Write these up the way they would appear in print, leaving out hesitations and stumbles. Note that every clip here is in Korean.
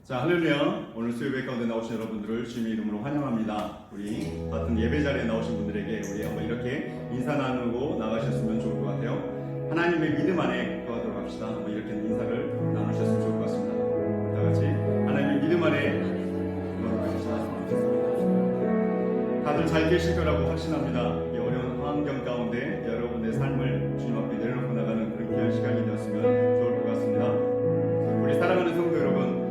자, 할렐루야. 오늘 수요예배 가운데 나오신 여러분들을 주님의 이름으로 환영합니다. 우리 같은 예배 자리에 나오신 분들에게 우리 한번 이렇게 인사 나누고 나가셨으면 좋을 것 같아요. 하나님의 믿음 안에 거하도록 합시다. 한번 이렇게 인사를 나누셨으면 좋을 것 같습니다. 다 같이 하나님의 믿음 안에 거하도록 합시다. 다들 잘 계실 거라고 확신합니다. 이 어려운 환경 가운데 여러분의 삶을 주님 앞에 내려놓고 나가는 그런 귀한 시간이 되었으면 좋을 것 같습니다. 우리 사랑하는 성도 여러분,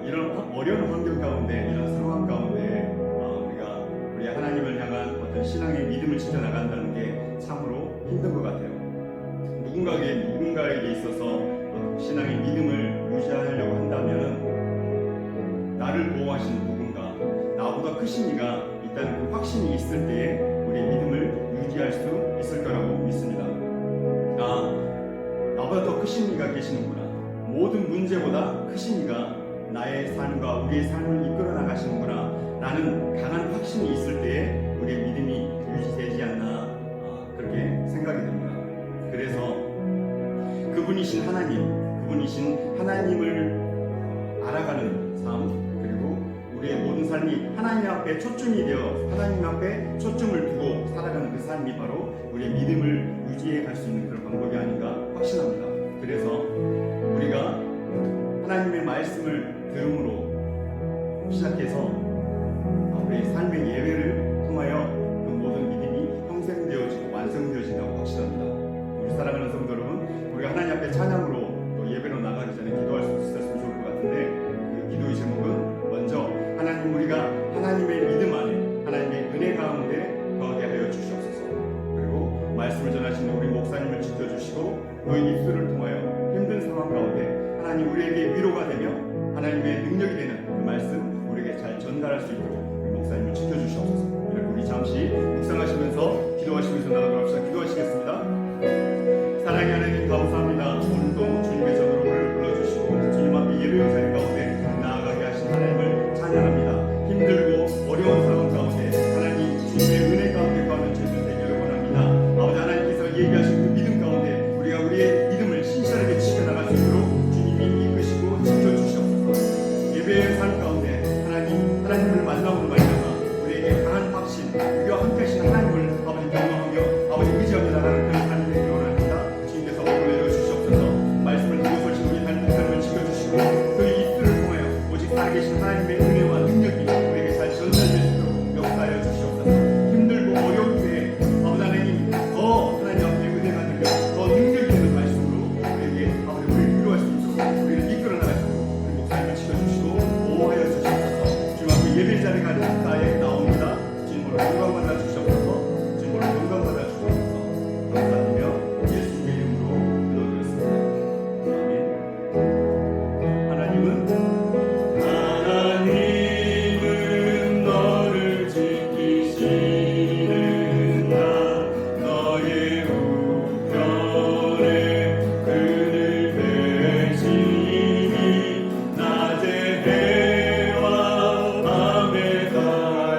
이런 어려운 환경 가운데, 이런 상황 가운데 우리 하나님을 향한 어떤 신앙의 믿음을 지켜나간다는 게 참으로 힘든 것 같아요. 누군가에게 있어서 신앙의 믿음을 유지하려고 한다면 나를 보호하시는 누군가, 나보다 크신 이가 있다는 그 확신이 있을 때에 우리의 믿음을 유지할 수 있을 거라고 믿습니다. 나보다 더 크신 이가 계시는구나, 모든 문제보다 크신 이가 나의 삶과 우리의 삶을 이끌어 나가시는구나 라는 강한 확신이 있을 때에 우리의 믿음이 유지되지 않나 그렇게 생각이 됩니다. 그래서 그분이신 하나님을 알아가는 삶, 그리고 우리의 모든 삶이 하나님 앞에 초점이 되어 하나님 앞에 초점을 두고 살아가는 그 삶이 바로 우리의 믿음을 유지해 갈 수 있는 그런 방법이 아닌가 확신합니다. 그래서 우리가 하나님의 말씀을 들음으로 시작해서 우리 삶의 예배를 통하여 그 모든 믿음이 형성되어지고 완성되어진다고 확신합니다. 우리 사랑하는 성도 여러분, 우리가 하나님 앞에 찬양으로 또 예배로 나가기 전에 기도할 수 있었으면 좋을 것 같은데, 그 기도의 제목은 먼저 하나님, 우리가 하나님의 믿음 안에 하나님의 은혜 가운데 거하게 하여 주시옵소서. 그리고 말씀을 전하시는 우리 목사님을 지켜주시고 그의 입술을 통하여 힘든 상황 가운데 하나님 우리에게 위로가 되며 하나님의 능력이 되는 그 말씀 우리에게 잘 전달할 수 있도록 우리 목사님을 지켜주시옵소서. 이렇게 우리 잠시 묵상하시면서 기도하시면서 나가도록 합시다. 기도하시겠습니다. 사랑의 하나님, 감사합니다. 오늘도 주님의 전으로 불러주시고 주님 앞에 예배의 자리 가운데 나아가게 하신 하나님을 찬양합니다. 힘들고 어려운 상황 가운데 하나님 주님의 은혜 가운데 거하는 저희들 되기를 원합니다. 아버지, 하나님께서 얘기하신 그 믿음 가운데 우리가 우리의 믿음을 신실하게 지켜나갈 수 있도록 주님이 이끄시고 지켜주시옵소서. 예배의 삶 가운데 하나님을 만남으로 말미암아 우리에게 강한 확신, 우리와 함께 하시는 하나님을 아버지 경험하며 아버지 의지하며 나가는 그런 삶이 되기를 원합니다. 주님께서 복을 내려주시옵소서. 말씀을 듣고 서신 우리 삶을 지켜주시고 그 입술을 통하여 오직 살아계신 하나님의 은혜와 능력이 우리에게 잘 전달될 수 있도록 역사하여 주시옵소서. 힘들고 어려울 때에 아버지 하나님 더 하나님 앞에 은혜가 되며 더 능력이 있는 말씀으로 우리에게 아버지 우리를 위로할 수 있도록 우리를 이끌어 나갈 수 있도록 우리 목사님을 지켜주시고 보호하여 주시옵소서. 주님 앞에 예배 자리가 나에 나옵니다. 주님으로 영광 받아 주시옵소서. 주님으로 영광 받아 주시옵소서. 감사드리며 예수님의 이름으로 기도드렸습니다. 아멘. 하나님은 너를 지키시는 너의 우편에 그늘 대신이 낮에 해와 밤에 달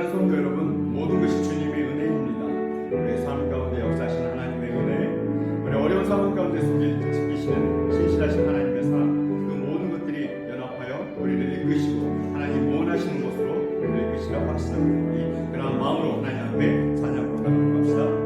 사랑하는 성도 여러분, 모든 것이 주님의 은혜입니다. 우리 삶 가운데 역사하시는 하나님의 은혜, 우리 어려운 상황 가운데 지키시는 신실하신 하나님의 사랑, 그 모든 것들이 연합하여 우리를 이끄시고 하나님 원하시는 곳으로 우리를 이끄시라고 하시는 그러한 마음으로 하나님 앞에 찬양하고 나아갑시다.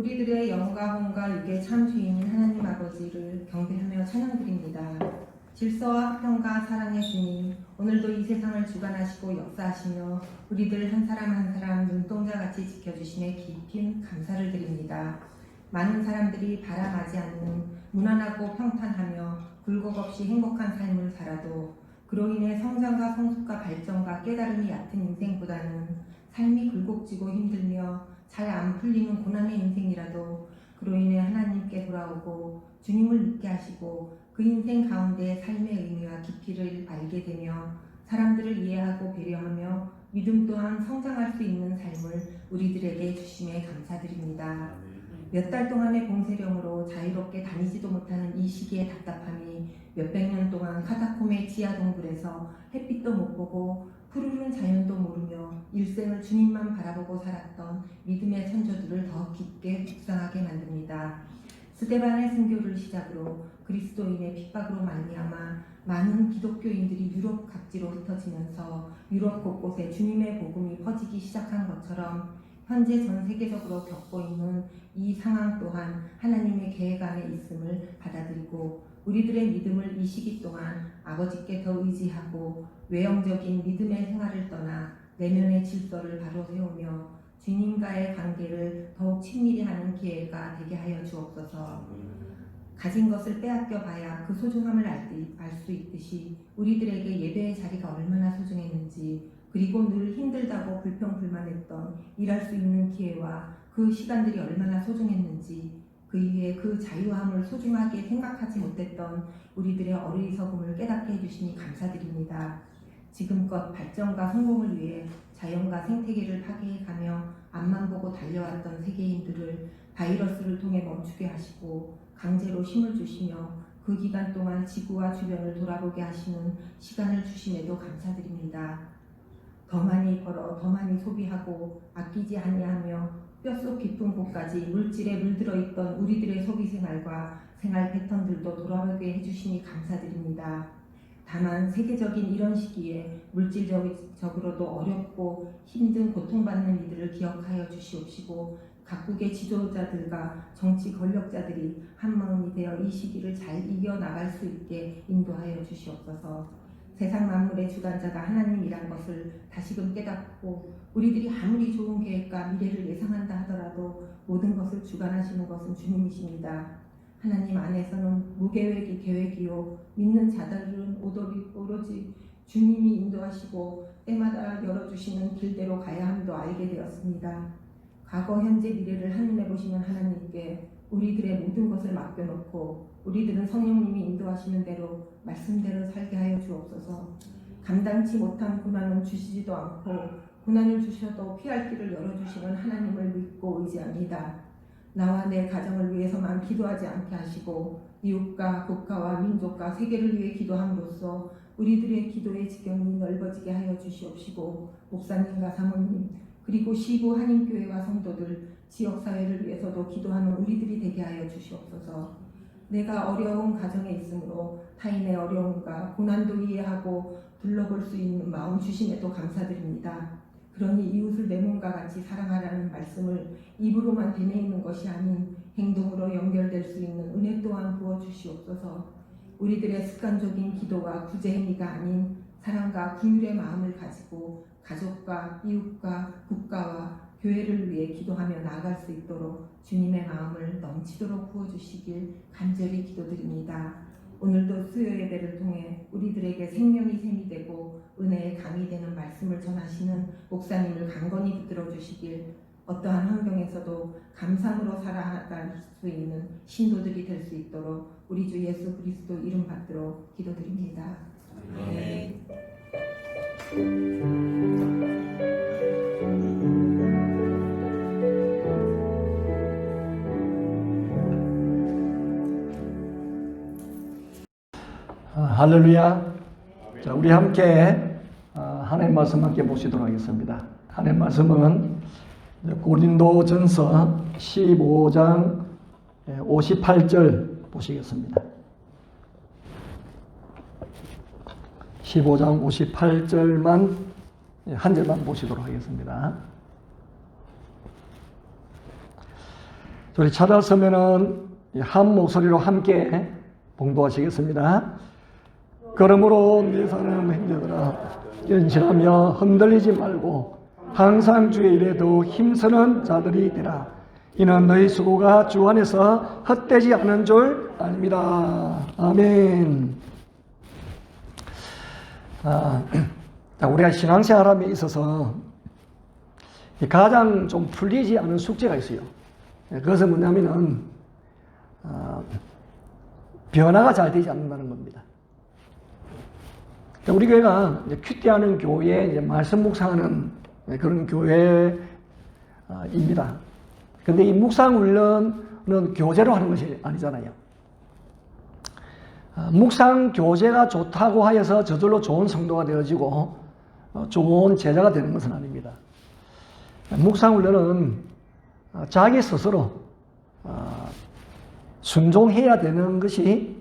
우리들의 영과 혼과 육의 참 주인인 하나님 아버지를 경배하며 찬양드립니다. 질서와 화평과 사랑의 주님, 오늘도 이 세상을 주관하시고 역사하시며 우리들 한 사람 한 사람 눈동자같이 지켜주심에 깊은 감사를 드립니다. 많은 사람들이 바라마지 않는 무난하고 평탄하며 굴곡 없이 행복한 삶을 살아도 그로 인해 성장과 성숙과 발전과 깨달음이 얕은 인생보다는 삶이 굴곡지고 힘들며 잘 안 풀리는 고난의 인생이라도 그로 인해 하나님께 돌아오고 주님을 믿게 하시고 그 인생 가운데 삶의 의미와 깊이를 알게 되며 사람들을 이해하고 배려하며 믿음 또한 성장할 수 있는 삶을 우리들에게 주심에 감사드립니다. 몇 달 동안의 봉쇄령으로 자유롭게 다니지도 못하는 이 시기의 답답함이 몇백 년 동안 카타콤의 지하 동굴에서 햇빛도 못 보고 푸르른 자연도 모르며 일생을 주님만 바라보고 살았던 믿음의 선조들을 더 깊게 묵상하게 만듭니다. 스데반의 순교를 시작으로 그리스도인의 핍박으로 말미암아 많은 기독교인들이 유럽 각지로 흩어지면서 유럽 곳곳에 주님의 복음이 퍼지기 시작한 것처럼 현재 전 세계적으로 겪고 있는 이 상황 또한 하나님의 계획 안에 있음을 받아들이고 우리들의 믿음을 이 시기 동안 아버지께 더 의지하고 외형적인 믿음의 생활을 떠나 내면의 질서를 바로 세우며 주님과의 관계를 더욱 친밀히 하는 기회가 되게 하여 주옵소서. 가진 것을 빼앗겨 봐야 그 소중함을 알 수 있듯이 우리들에게 예배의 자리가 얼마나 소중했는지 그리고 늘 힘들다고 불평불만했던 일할 수 있는 기회와 그 시간들이 얼마나 소중했는지 그 이후에 그 자유함을 소중하게 생각하지 못했던 우리들의 어리석음을 깨닫게 해주시니 감사드립니다. 지금껏 발전과 성공을 위해 자연과 생태계를 파괴해가며 앞만 보고 달려왔던 세계인들을 바이러스를 통해 멈추게 하시고 강제로 힘을 주시며 그 기간 동안 지구와 주변을 돌아보게 하시는 시간을 주심에도 감사드립니다. 더 많이 벌어 더 많이 소비하고 아끼지 아니하며 뼛속 깊은 곳까지 물질에 물들어 있던 우리들의 소비 생활과 생활 패턴들도 돌아보게 해주시니 감사드립니다. 다만 세계적인 이런 시기에 물질적으로도 어렵고 힘든 고통받는 이들을 기억하여 주시옵시고 각국의 지도자들과 정치 권력자들이 한마음이 되어 이 시기를 잘 이겨나갈 수 있게 인도하여 주시옵소서. 세상 만물의 주관자가 하나님이란 것을 다시금 깨닫고 우리들이 아무리 좋은 계획과 미래를 예상한다 하더라도 모든 것을 주관하시는 것은 주님이십니다. 하나님 안에서는 무계획이 계획이요 믿는 자들은 오로지 주님이 인도하시고 때마다 열어주시는 길대로 가야 함도 알게 되었습니다. 과거, 현재, 미래를 한눈에 보시는 하나님께 우리들의 모든 것을 맡겨놓고 우리들은 성령님이 인도하시는 대로 말씀대로 살게 하여 주옵소서. 감당치 못한 고난은 주시지도 않고 고난을 주셔도 피할 길을 열어주시는 하나님을 믿고 의지합니다. 나와 내 가정을 위해서만 기도하지 않게 하시고 이웃과 국가와 민족과 세계를 위해 기도함으로써 우리들의 기도의 지경이 넓어지게 하여 주시옵시고 목사님과 사모님 그리고 시부 한인교회와 성도들 지역사회를 위해서도 기도하는 우리들이 되게 하여 주시옵소서. 내가 어려운 가정에 있으므로 타인의 어려움과 고난도 이해하고 둘러볼 수 있는 마음 주심에도 감사드립니다. 그러니 이웃을 내 몸과 같이 사랑하라는 말씀을 입으로만 되뇌이는 것이 아닌 행동으로 연결될 수 있는 은혜 또한 부어주시옵소서. 우리들의 습관적인 기도와 구제행위가 아닌 사랑과 긍휼의 마음을 가지고 가족과 이웃과 국가와 교회를 위해 기도하며 나아갈 수 있도록 주님의 마음을 넘치도록 부어주시길 간절히 기도드립니다. 오늘도 수요 예배를 통해 우리들에게 생명이 샘이 되고 은혜의 강이 되는 말씀을 전하시는 목사님을 강건히 붙들어 주시길 어떠한 환경에서도 감상으로 살아갈 수 있는 신도들이 될 수 있도록 우리 주 예수 그리스도 이름 받도록 기도드립니다. 아멘. 할렐루야. 자, 우리 함께 하나님 말씀 함께 보시도록 하겠습니다. 하나님 말씀은 고린도전서 15장 58절 보시겠습니다. 15장 58절만 한 절만 보시도록 하겠습니다. 우리 찾아서면은 한 목소리로 함께 봉독하시겠습니다. 그러므로 네 사는 형제들아 연신하며 흔들리지 말고 항상 주의 일에 더 힘쓰는 자들이 되라. 이는 너희 수고가 주 안에서 헛되지 않은 줄 압니다. 아멘. 우리가 신앙생활함에 있어서 가장 좀 풀리지 않은 숙제가 있어요. 그것은 뭐냐면은 변화가 잘 되지 않는다는 겁니다. 우리 교회가 이제 큐티하는 교회, 이제 말씀 묵상하는 그런 교회입니다. 근데 이 묵상 훈련은 교제로 하는 것이 아니잖아요. 묵상 교제가 좋다고 하여서 저절로 좋은 성도가 되어지고 좋은 제자가 되는 것은 아닙니다. 묵상 훈련은 자기 스스로 순종해야 되는 것이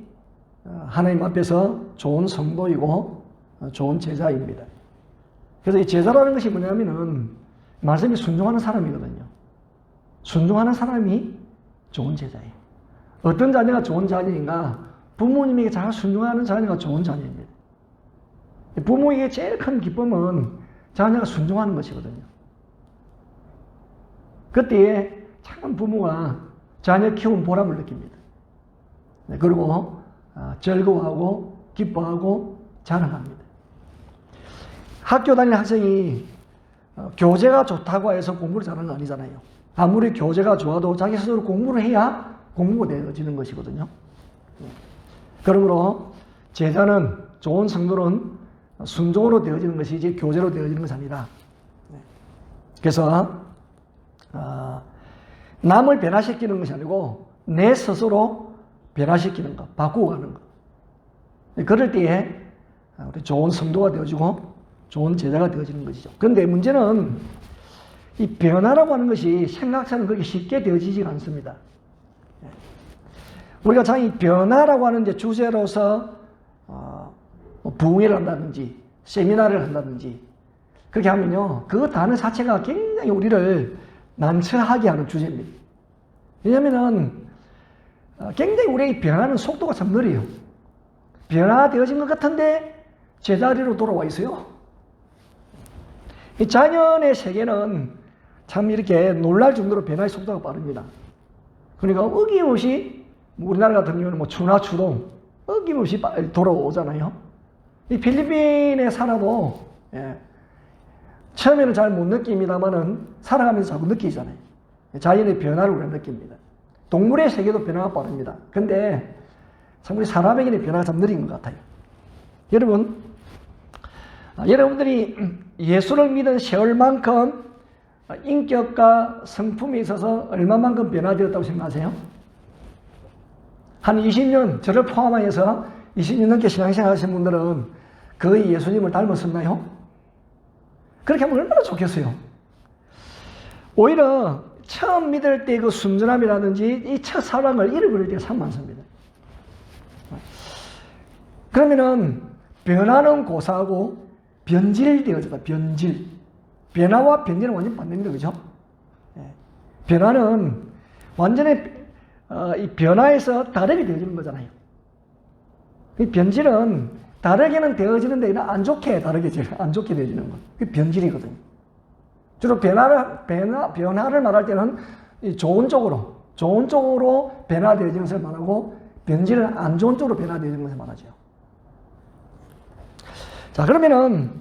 하나님 앞에서 좋은 성도이고 좋은 제자입니다. 그래서 이 제자라는 것이 뭐냐면은 말씀이 순종하는 사람이거든요. 순종하는 사람이 좋은 제자예요. 어떤 자녀가 좋은 자녀인가? 부모님에게 잘 순종하는 자녀가 좋은 자녀입니다. 부모에게 제일 큰 기쁨은 자녀가 순종하는 것이거든요. 그때에 참 부모가 자녀 키운 보람을 느낍니다. 그리고 즐거워하고 기뻐하고 자랑합니다. 학교 다니는 학생이 교재가 좋다고 해서 공부를 잘하는 건 아니잖아요. 아무리 교재가 좋아도 자기 스스로 공부를 해야 공부가 되어지는 것이거든요. 그러므로 제자는, 좋은 성도는 순종으로 되어지는 것이지 교재로 되어지는 것이 아니다. 그래서 남을 변화시키는 것이 아니고 내 스스로 변화시키는 것, 바꾸고 가는 것. 그럴 때에 우리 좋은 성도가 되어지고 좋은 제자가 되어지는 것이죠. 그런데 문제는 이 변화라고 하는 것이 생각처럼 그렇게 쉽게 되어지지가 않습니다. 우리가 참 이 변화라고 하는 이제 주제로서 부흥회를 한다든지 세미나를 한다든지 그렇게 하면요, 그 단어 자체가 굉장히 우리를 난처하게 하는 주제입니다. 왜냐하면은 굉장히 우리의 변화는 속도가 참 느려요. 변화되어진 것 같은데 제자리로 돌아와 있어요. 이 자연의 세계는 참 이렇게 놀랄 정도로 변화의 속도가 빠릅니다. 그러니까 어김없이 우리나라 같은 경우는 뭐 추나 추동 어김없이 돌아오잖아요. 이 필리핀에 살아도 처음에는 잘 못 느낍니다만은 살아가면서 자꾸 느끼잖아요. 자연의 변화를 우리가 느낍니다. 동물의 세계도 변화가 빠릅니다. 근데 참 우리 사람에게는 변화가 참 느린 것 같아요. 여러분들이 예수를 믿은 세월만큼 인격과 성품에 있어서 얼마만큼 변화되었다고 생각하세요? 한 20년, 저를 포함해서 20년 넘게 신앙생활 하신 분들은 거의 예수님을 닮았었나요? 그렇게 하면 얼마나 좋겠어요. 오히려 처음 믿을 때 그 순전함이라든지 이 첫사랑을 잃어버릴 때가 참 많습니다. 그러면은 변화는 고사하고 변질되어졌다. 변질. 변화와 변질은 완전히 반대입니다. 그죠? 변화는 완전히 이 변화에서 다르게 되어지는 거잖아요. 이 변질은 다르게는 되어지는데 안 좋게 안 좋게 되어지는 거. 그게 변질이거든요. 주로 변화를 말할 때는 좋은 쪽으로 변화되어지는 것을 말하고 변질은 안 좋은 쪽으로 변화되어지는 것을 말하죠. 자, 그러면은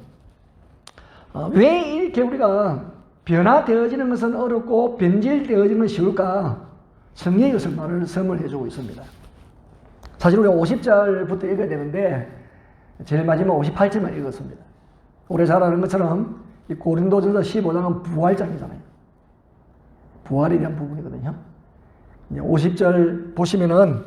왜 이렇게 우리가 변화되어지는 것은 어렵고 변질되어지는 것이 쉬울까? 성경이 이것을 말씀을 해주고 있습니다. 사실 우리가 50절부터 읽어야 되는데 제일 마지막 58절만 읽었습니다. 우리 잘 아는 것처럼 이 고린도전서 15장은 부활장이잖아요. 부활에 대한 부분이거든요. 50절 보시면은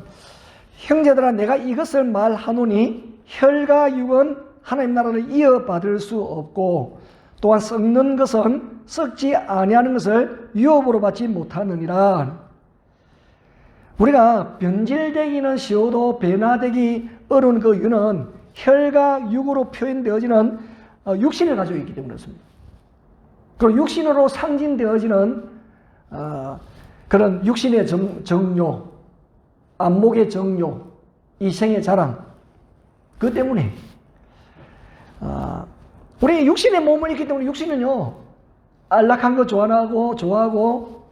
형제들아 내가 이것을 말하노니 혈과 육은 하나님 나라를 이어받을 수 없고 또한 썩는 것은 썩지 아니하는 것을 유업으로 받지 못하느니라. 우리가 변질되기는 쉬워도 변화되기 어려운 그 이유는 혈과 육으로 표현되어지는 육신을 가지고 있기 때문에 그렇습니다. 그리고 육신으로 상징되어지는 그런 육신의 정욕, 안목의 정욕, 이생의 자랑, 그 때문에 우리 육신의 몸을 있기 때문에 육신은요 안락한 거 좋아하고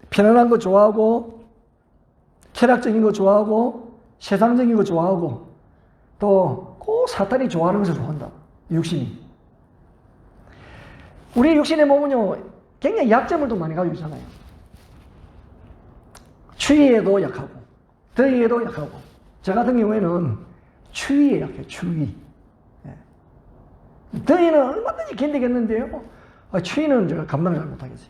편안한 거 좋아하고 쾌락적인 거 좋아하고 세상적인 거 좋아하고 또 꼭 사탄이 좋아하는 것을 좋아한다. 육신이. 우리 육신의 몸은요 굉장히 약점을 또 많이 가지고 있잖아요. 추위에도 약하고 더위에도 약하고 저 같은 경우에는 추위에 약해요. 추위. 더위는 얼마든지 견디겠는데요. 추위는 제가 감당을 잘 못하겠어요.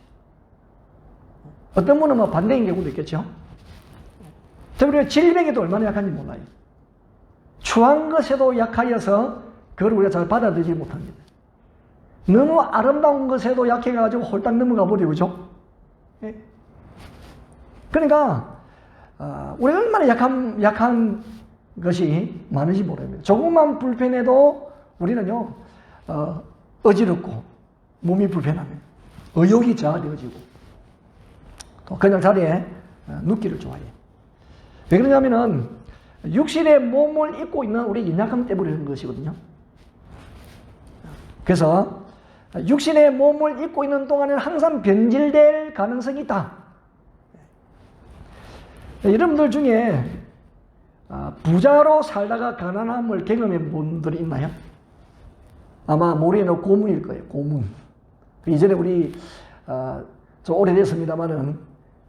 어떤 분은 뭐 반대인 경우도 있겠죠. 우리가 질병에도 얼마나 약한지 몰라요. 추한 것에도 약하여서 그걸 우리가 잘 받아들이지 못합니다. 너무 아름다운 것에도 약해가지고 홀딱 넘어가 버리고, 그죠? 그러니까, 우리가 얼마나 약한 것이 많은지 모릅니다. 조금만 불편해도 우리는요, 어지럽고, 몸이 불편하면, 의욕이 저하되어지고, 또 그냥 자리에 눕기를 좋아해요. 왜 그러냐면은, 육신의 몸을 입고 있는 우리 연약함 때문에 그런 것이거든요. 그래서, 육신의 몸을 입고 있는 동안에는 항상 변질될 가능성이 있다. 여러분들 중에 부자로 살다가 가난함을 경험해 본 분들이 있나요? 아마 모르는 고문일 거예요. 고문. 이전에 우리 좀 오래됐습니다만은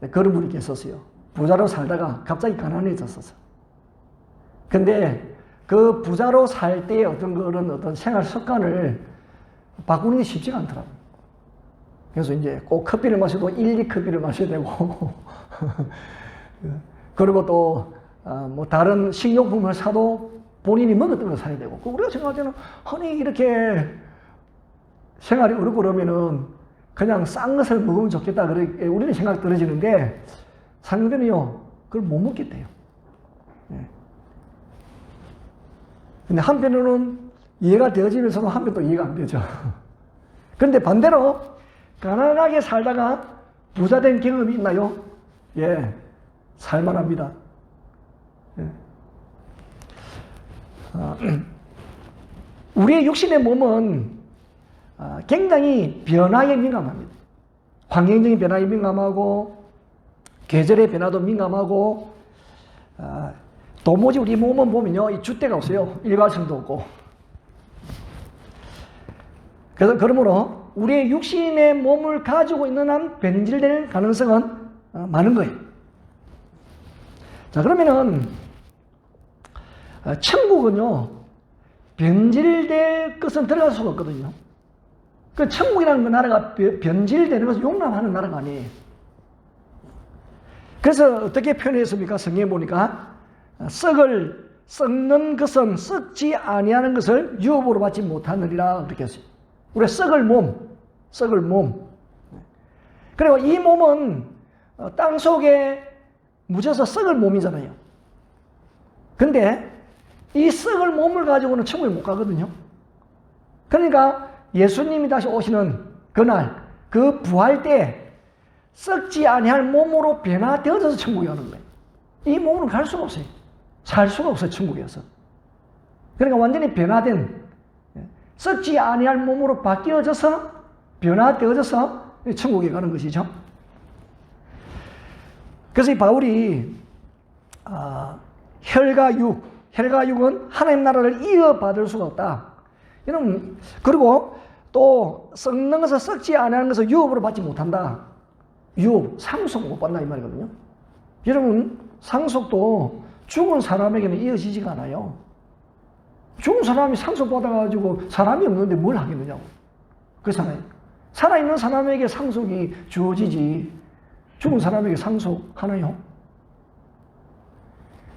그런 분이 계셨어요. 부자로 살다가 갑자기 가난해졌었어. 근데 그 부자로 살 때의 어떤 생활 습관을 바꾸는 게 쉽지가 않더라고요. 그래서 이제 꼭 커피를 마셔도 1, 2커피를 마셔야 되고 그리고 또 뭐 다른 식료품을 사도 본인이 먹었던 걸 사야 되고 우리가 생각할 때는 아니 이렇게 생활이 어렵고 그러면은 그냥 싼 것을 먹으면 좋겠다 그렇게 우리는 생각 떨어지는데 상대는요 그걸 못 먹겠대요. 근데 한편으로는 이해가 되어지면서도 한편 또 이해가 안 되죠. 그런데 반대로 가난하게 살다가 부자 된 경험이 있나요? 예, 살만합니다. 예. 우리의 육신의 몸은 굉장히 변화에 민감합니다. 환경적인 변화에 민감하고 계절의 변화도 민감하고 도무지 우리 몸은 보면요 이 줏대가 없어요. 일관성도 없고. 그래서 그러므로 우리의 육신의 몸을 가지고 있는 한 변질될 가능성은 많은 거예요. 자 그러면은 천국은요 변질될 것은 들어갈 수가 없거든요. 그 천국이라는 그 나라가 변질되는 것을 용납하는 나라가 아니에요. 그래서 어떻게 표현했습니까? 성경에 보니까 썩는 것은 썩지 아니하는 것을 유업으로 받지 못하느니라 그렇게 했어요. 우리 썩을 몸. 그리고 이 몸은 땅 속에 묻혀서 썩을 몸이잖아요. 근데 이 썩을 몸을 가지고는 천국에 못 가거든요. 그러니까 예수님이 다시 오시는 그날, 그 부활 때 썩지 아니할 몸으로 변화되어져서 천국에 가는 거예요. 이 몸으로 갈 수가 없어요. 살 수가 없어요, 천국에서. 그러니까 완전히 변화된 썩지 아니할 몸으로 바뀌어져서 변화되어져서 천국에 가는 것이죠. 그래서 이 바울이 혈과육은 하나님 나라를 이어받을 수가 없다. 여러분 그리고 또 썩는 것을 썩지 아니하는 것을 유업으로 받지 못한다. 유업, 상속 못 받는다 이 말이거든요. 여러분 상속도 죽은 사람에게는 이어지지가 않아요. 죽은 사람이 상속받아가지고 사람이 없는데 뭘 하겠느냐고. 그렇잖아요. 살아있는 사람에게 상속이 주어지지 죽은 사람에게 상속하나요?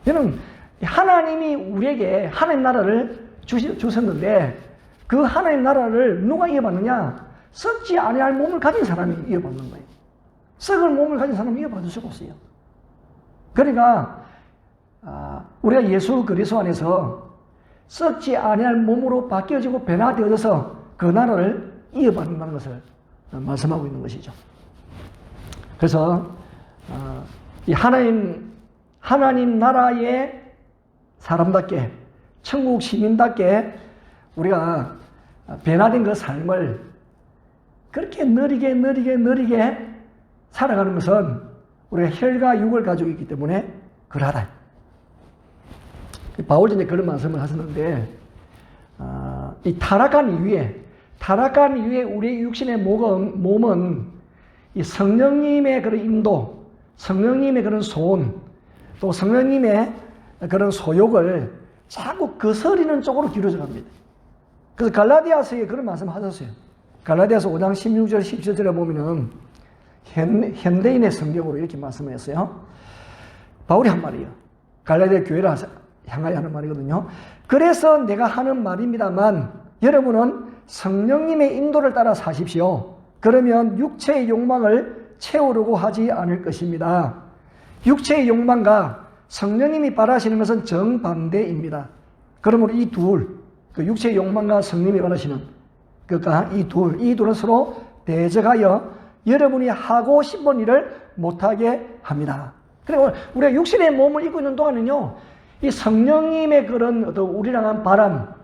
여러분 하나님이 우리에게 하나님 나라를 주셨는데 그 하나님 나라를 누가 이어받느냐? 썩지 아니할 몸을 가진 사람이 이어받는 거예요. 썩을 몸을 가진 사람이 이어받을 수가 없어요. 그러니까 우리가 예수 그리스도 안에서 썩지 아니할 몸으로 바뀌어지고 변화되어져서 그 나라를 이어받는다는 것을 말씀하고 있는 것이죠. 그래서 이 하나님 나라의 사람답게, 천국 시민답게 우리가 변화된 그 삶을 그렇게 느리게 살아가는 것은 우리가 혈과 육을 가지고 있기 때문에 그러하다. 바울이 이제 그런 말씀을 하셨는데, 이 타락한 이후에 우리의 육신의 몸은 이 성령님의 그런 인도, 성령님의 그런 소원, 또 성령님의 그런 소욕을 자꾸 거스리는 쪽으로 기울어져 갑니다. 그래서 갈라디아서에 그런 말씀 하셨어요. 갈라디아서 5장 16절 17절에 보면은 현대인의 성경으로 이렇게 말씀을 했어요. 바울이 한 말이에요. 갈라디아 교회를 향하여 하는 말이거든요. 그래서 내가 하는 말입니다만 여러분은 성령님의 인도를 따라 사십시오. 그러면 육체의 욕망을 채우려고 하지 않을 것입니다. 육체의 욕망과 성령님이 바라시는 것은 정반대입니다. 그러므로 이 둘, 그 육체의 욕망과 성령님이 바라시는 그러니까 이 둘은 서로 대적하여 여러분이 하고 싶은 일을 못하게 합니다. 그리고 우리가 육신의 몸을 입고 있는 동안은요, 이 성령님의 그런 어떤 우리랑 한 바람,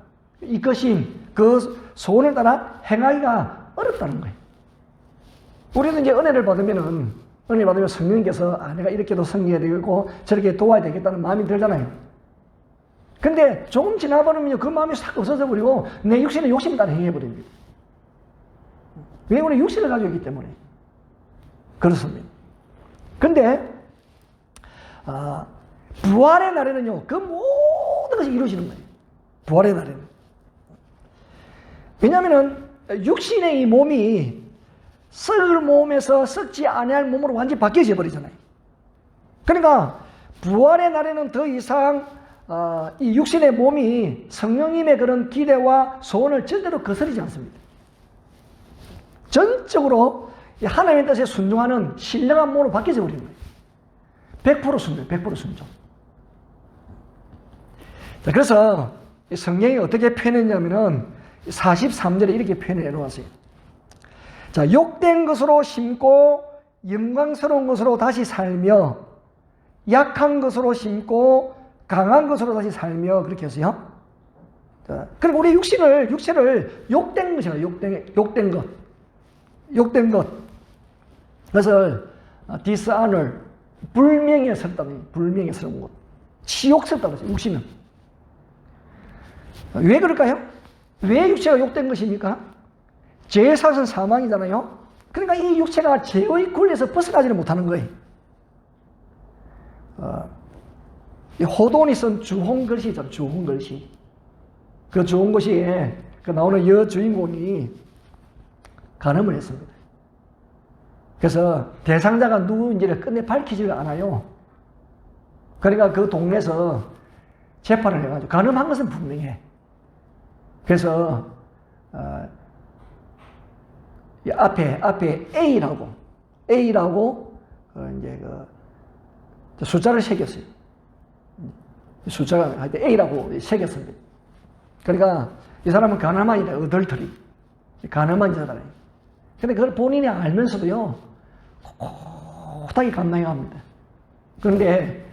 이것이 그 소원을 따라 행하기가 어렵다는 거예요. 우리는 이제 은혜를 받으면 성령님께서 내가 이렇게도 섬겨야 되고 저렇게 도와야 되겠다는 마음이 들잖아요. 근데 조금 지나버리면 그 마음이 싹 없어져 버리고 내 육신의 욕심을 따라 행해버립니다. 왜? 우리 육신을 가지고 있기 때문에. 그렇습니다. 근데 부활의 날에는요, 그 모든 것이 이루어지는 거예요. 부활의 날에는. 왜냐하면 육신의 이 몸이 썩을 몸에서 썩지 아니할 몸으로 완전히 바뀌어져 버리잖아요. 그러니까 부활의 날에는 더 이상 이 육신의 몸이 성령님의 그런 기대와 소원을 절대로 거스르지 않습니다. 전적으로 하나님의 뜻에 순종하는 신령한 몸으로 바뀌어져 버리는 거예요. 100% 순종, 100% 순종. 자, 그래서 성경이 어떻게 표현했냐면은 43절에 이렇게 표현해 놓았어요. 자, 욕된 것으로 심고 영광스러운 것으로 다시 살며 약한 것으로 심고 강한 것으로 다시 살며 그렇게 했어요. 자, 그리고 우리 육체를 욕된 것이에요. 욕된 것. 그래서 dishonor, 불명예스러운 것. 치욕스럽다고 했어요. 육신은. 왜 그럴까요? 왜 육체가 욕된 것입니까? 죄의 사슬은 사망이잖아요. 그러니까 이 육체가 죄의 굴레에서 벗어나지를 못하는 거예요. 호돈이 쓴 주홍글씨 있잖아요. 주홍글씨. 그 주홍글씨에 그 나오는 여주인공이 간음을 했습니다. 그래서 대상자가 누구인지를 끝내 밝히지를 않아요. 그러니까 그 동네에서 재판을 해가지고 간음한 것은 분명해. 그래서 앞에 A라고 이제 그 숫자를 새겼어요. 숫자가 하여튼 A라고 새겼습니다. 그러니까 이 사람은 가늠한이다. 어덜터리. 가늠한 자잖아요. 근데 그걸 본인이 알면서도요, 꼿하게 감당해갑니다. 그런데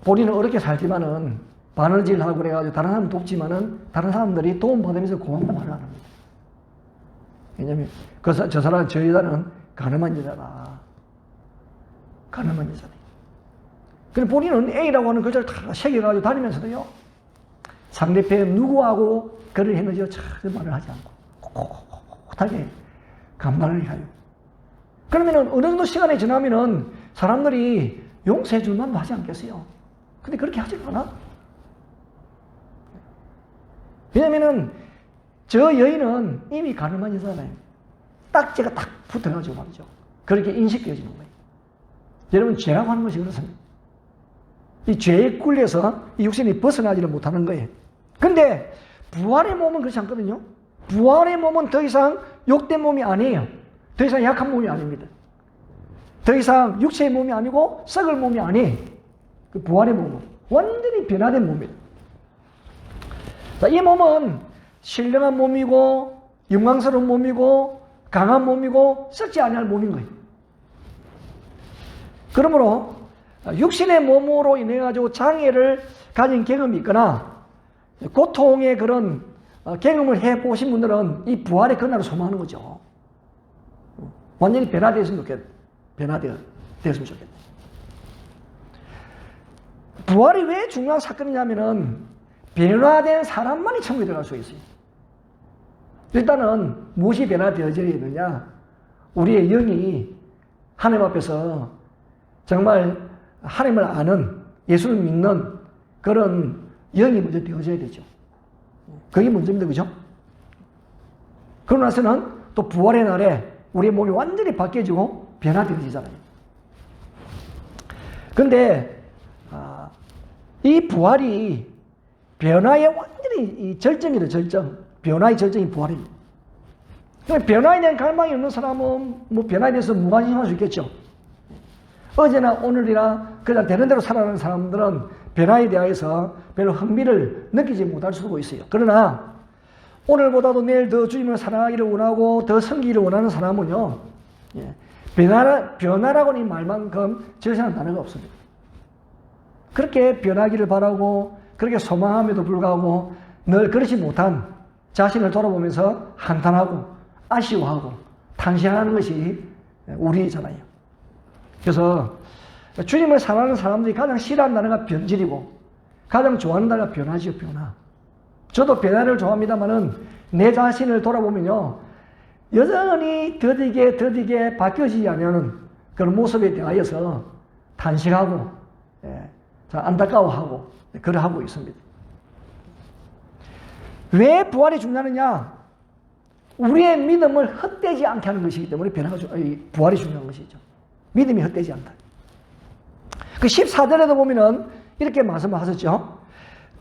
본인은 어렵게 살지만은 바느질하고 그래가지고 다른 사람 돕지만은 다른 사람들이 도움받으면서 고맙다는 말을 안 합니다. 왜냐면 저 사람, 저 여자는 가늠한 여자다. 가늠한 여자다. 그런데 본인은 A라고 하는 글자를 다 새겨가지고 다니면서도요, 상대편 누구하고 그를 했는지 참 말을 하지 않고 꼿하게 감당을 해요. 그러면은 어느 정도 시간이 지나면은 사람들이 용서해 줄 만도 하지 않겠어요? 근데 그렇게 하지 않아? 왜냐면은 저 여인은 이미 가늠한 여자잖아요. 딱지가 딱 붙어가지고 말이죠. 그렇게 인식되어지는 거예요. 여러분, 죄라고 하는 것이 그렇습니다. 이 죄에 굴려서 이 육신이 벗어나지를 못하는 거예요. 근데 부활의 몸은 그렇지 않거든요. 부활의 몸은 더 이상 욕된 몸이 아니에요. 더 이상 약한 몸이 아닙니다. 더 이상 육체의 몸이 아니고 썩을 몸이 아니에요. 그 부활의 몸은 완전히 변화된 몸이에요. 자, 이 몸은 신령한 몸이고 영광스러운 몸이고 강한 몸이고 썩지 아니할 몸인 거예요. 그러므로 육신의 몸으로 인해 가지고 장애를 가진 경험이 있거나 고통의 그런 경험을 해 보신 분들은 이 부활의 그날을 소망하는 거죠. 완전히 변화되었으면 좋겠네. 부활이 왜 중요한 사건이냐면은 변화된 사람만이 천국에 들어갈 수 있어요. 일단은 무엇이 변화되어져야 되느냐? 우리의 영이 하나님 앞에서 정말 하나님을 아는, 예수를 믿는 그런 영이 먼저 되어져야 되죠. 그게 먼저입니다. 그죠? 그러고 나서는 또 부활의 날에 우리의 몸이 완전히 바뀌어지고 변화되어지잖아요. 근데 이 부활이 변화의 완전히 절정이다, 절정. 변화의 절정이 부활입니다. 변화에 대한 갈망이 없는 사람은 뭐 변화에 대해서 무관심할 수 있겠죠. 어제나 오늘이나 그냥 되는 대로 살아가는 사람들은 변화에 대해서 별로 흥미를 느끼지 못할 수도 있어요. 그러나 오늘보다도 내일 더 주님을 사랑하기를 원하고 더 섬기기를 원하는 사람은요, 변화라고는 이 말만큼 절실한 단어가 없습니다. 그렇게 변하기를 바라고 그렇게 소망함에도 불구하고 늘 그렇지 못한 자신을 돌아보면서 한탄하고 아쉬워하고 탄식하는 것이 우리잖아요. 그래서 주님을 사랑하는 사람들이 가장 싫어하는 단어가 변질이고 가장 좋아하는 단어가 변화지요, 변화. 저도 변화를 좋아합니다만은 내 자신을 돌아보면요, 여전히 더디게 바뀌어지지 않는 그런 모습에 대하여서 탄식하고 안타까워하고 그러하고 있습니다. 왜 부활이 중요하느냐? 우리의 믿음을 헛되지 않게 하는 것이기 때문에 부활이 중요한 것이죠. 믿음이 헛되지 않다. 그 14절에도 보면은 이렇게 말씀을 하셨죠.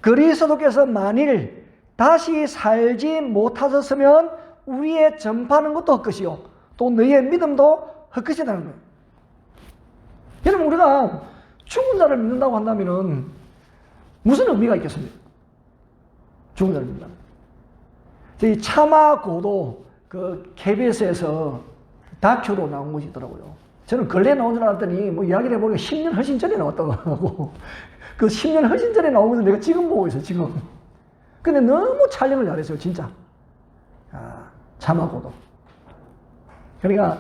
그리스도께서 만일 다시 살지 못하셨으면 우리의 전파하는 것도 헛것이요 또 너희의 믿음도 헛것이라는 거예요. 여러분, 우리가 죽은 자를 믿는다고 한다면은 무슨 의미가 있겠습니까? 죽은 자를 믿는다. 저희 차마고도 그 KBS에서 다큐로 나온 것이 있더라고요. 저는 근래 나온 줄 알았더니 뭐 이야기를 해보니까 10년 훨씬 전에 나왔다고 하고 그 10년 훨씬 전에 나오면서 내가 지금 보고 있어요, 지금. 근데 너무 촬영을 잘했어요, 진짜. 차마고도. 그러니까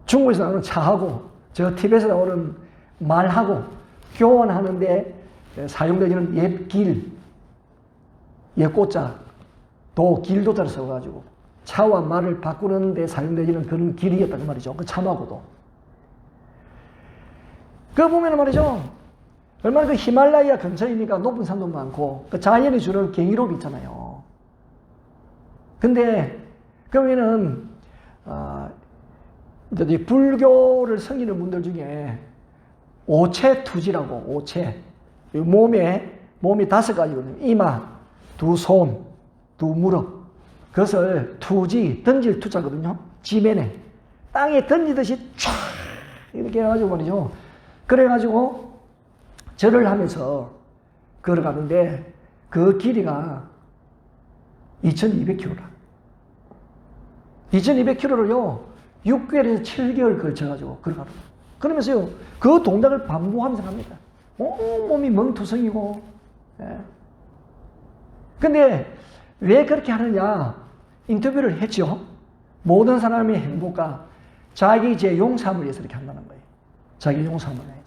중국에서 나오는 차하고 저 TV에서 나오는 말하고 교환하는데 사용되는 옛 길, 옛 꽃자, 길도자를 써가지고 차와 말을 바꾸는 데 사용되는 그런 길이었단 말이죠. 그 차마고도. 그거 보면 말이죠, 얼마나 그 히말라야 근처이니까 높은 산도 많고 그 자연이 주는 경이롭이 있잖아요. 근데 그러면은 이제 불교를 섬기는 분들 중에 오체투지라고, 오체, 몸이 5가지거든요. 이마, 2손, 2무릎. 그것을 투지, 던질 투자거든요. 지면에 땅에 던지듯이 쫙 이렇게 해가지고 말이죠. 그래가지고 절을 하면서 걸어가는데 그 길이가 2200km라. 2200km를요 6개월에서 7개월 걸쳐가지고 걸어가는 거예요. 그러면서요 그 동작을 반복하면서 갑니다. 몸이 멍투성이고. 근데 왜 그렇게 하느냐? 인터뷰를 했죠. 모든 사람의 행복과 자기 제 용사함을 위해서 이렇게 한다는 거예요. 자기 용사함을 위해서.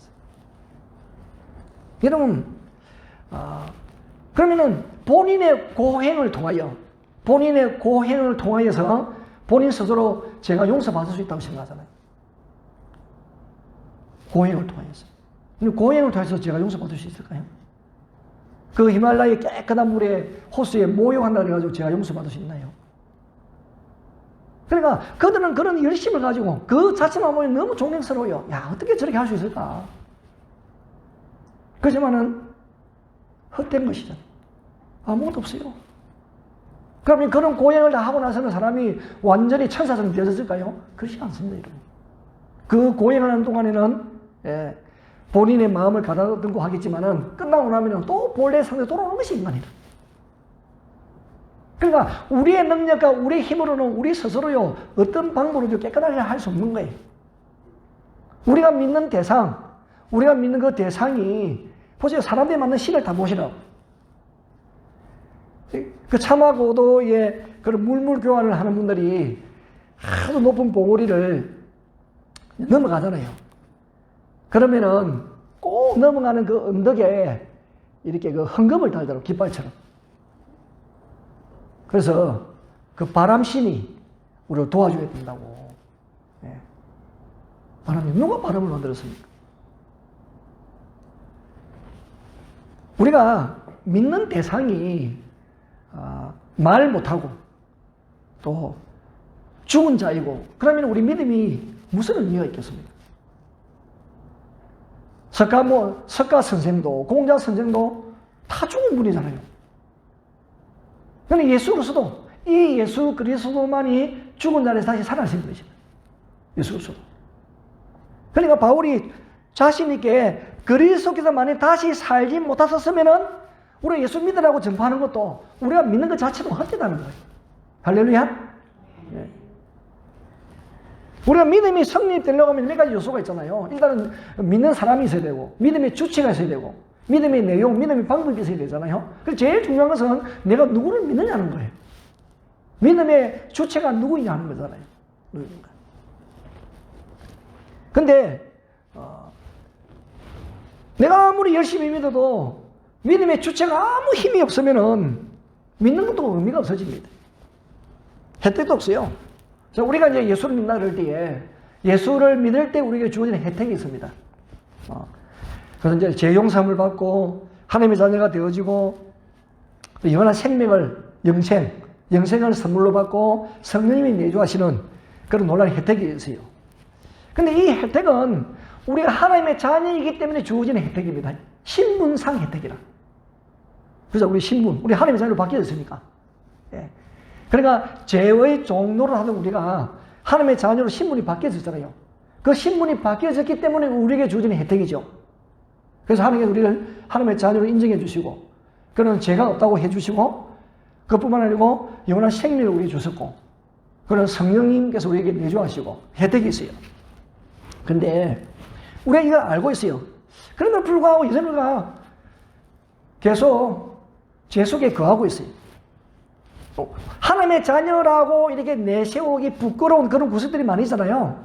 여러분, 그러면은 본인의 고행을 통하여서 본인 스스로 제가 용서받을 수 있다고 생각하잖아요. 고행을 통하여서. 근데 고행을 통해서 제가 용서받을 수 있을까요? 그 히말라야 깨끗한 물에 호수에 모욕한다 그래가지고 제가 용서받을 수 있나요? 그러니까 그들은 그런 열심을 가지고 그 자체만 보면 너무 존경스러워요. 야, 어떻게 저렇게 할 수 있을까? 그렇지만은 헛된 것이죠. 아무것도 없어요. 그러면 그런 고행을 다 하고 나서는 사람이 완전히 천사처럼 되어졌을까요? 그렇지 않습니다, 여러분. 그 고행을 하는 동안에는 본인의 마음을 가다듬고 하겠지만은 끝나고 나면은 또 본래 상태로 돌아오는 것이 인간이다. 그러니까 우리의 능력과 우리의 힘으로는 우리 스스로요 어떤 방법으로도 깨끗하게 할 수 없는 거예요. 우리가 믿는 대상, 우리가 믿는 그 대상이 보세요. 사람들이 맞는 신을 다 보시라고. 그 참하고도의 그런 물물 교환을 하는 분들이 아주 높은 봉우리를 넘어가잖아요. 그러면은 꼭 넘어가는 그 언덕에 이렇게 그 헌금을 달더라고, 깃발처럼. 그래서 그 바람신이 우리를 도와줘야 된다고. 예. 바람이, 누가 바람을 만들었습니까? 우리가 믿는 대상이 말 못하고 또 죽은 자이고, 그러면 우리 믿음이 무슨 의미가 있겠습니까? 석가 선생도 공자 선생도 다 죽은 분이잖아요. 그런데 예수로서도 이 예수 그리스도만이 죽은 자리에서 다시 살아나신 분이십니다. 예수로서도. 그러니까 바울이 자신 있게 그리스도께서만이 다시 살지 못하셨으면은 우리가 예수 믿으라고 전파하는 것도 우리가 믿는 것 자체도 헛되다는 거예요. 할렐루야. 네. 우리가 믿음이 성립되려고 하면 몇 가지 요소가 있잖아요. 일단은 믿는 사람이 있어야 되고, 믿음의 주체가 있어야 되고, 믿음의 내용, 믿음의 방법이 있어야 되잖아요. 그래서 제일 중요한 것은 내가 누구를 믿느냐는 거예요. 믿음의 주체가 누구이냐 하는 거잖아요. 누구인가. 근데 내가 아무리 열심히 믿어도 믿음의 주체가 아무 힘이 없으면은 믿는 것도 의미가 없어집니다. 혜택도 없어요. 자, 우리가 이제 예수를 믿는다 그럴 때에 예수를 믿을 때 우리에게 주어지는 혜택이 있습니다. 그래서 이제 죄용서함을 받고 하나님의 자녀가 되어지고 영원한 생명을 영생을 선물로 받고 성령님이 내주하시는 그런 놀라운 혜택이 있어요. 근데 이 혜택은 우리가 하나님의 자녀이기 때문에 주어지는 혜택입니다. 신분상 혜택이라. 그래서 우리 신분, 우리 하나님의 자녀로 바뀌었으니까. 예. 그러니까 죄의 종로를 하던 우리가 하나님의 자녀로 신분이 바뀌어졌잖아요. 그 신분이 바뀌어졌기 때문에 우리에게 주어지는 혜택이죠. 그래서 하나님께서 우리를 하나님의 자녀로 인정해 주시고, 그런 죄가 없다고 해 주시고, 그것뿐만 아니고 영원한 생명을 우리에게 주셨고, 그런 성령님께서 우리에게 내주하시고 혜택이 있어요. 근데 우리가 이걸 알고 있어요. 그럼에도 불구하고 여러분과 계속 죄 속에 거하고 있어요. 하나님의 자녀라고 이렇게 내세우기 부끄러운 그런 구석들이 많이 있잖아요.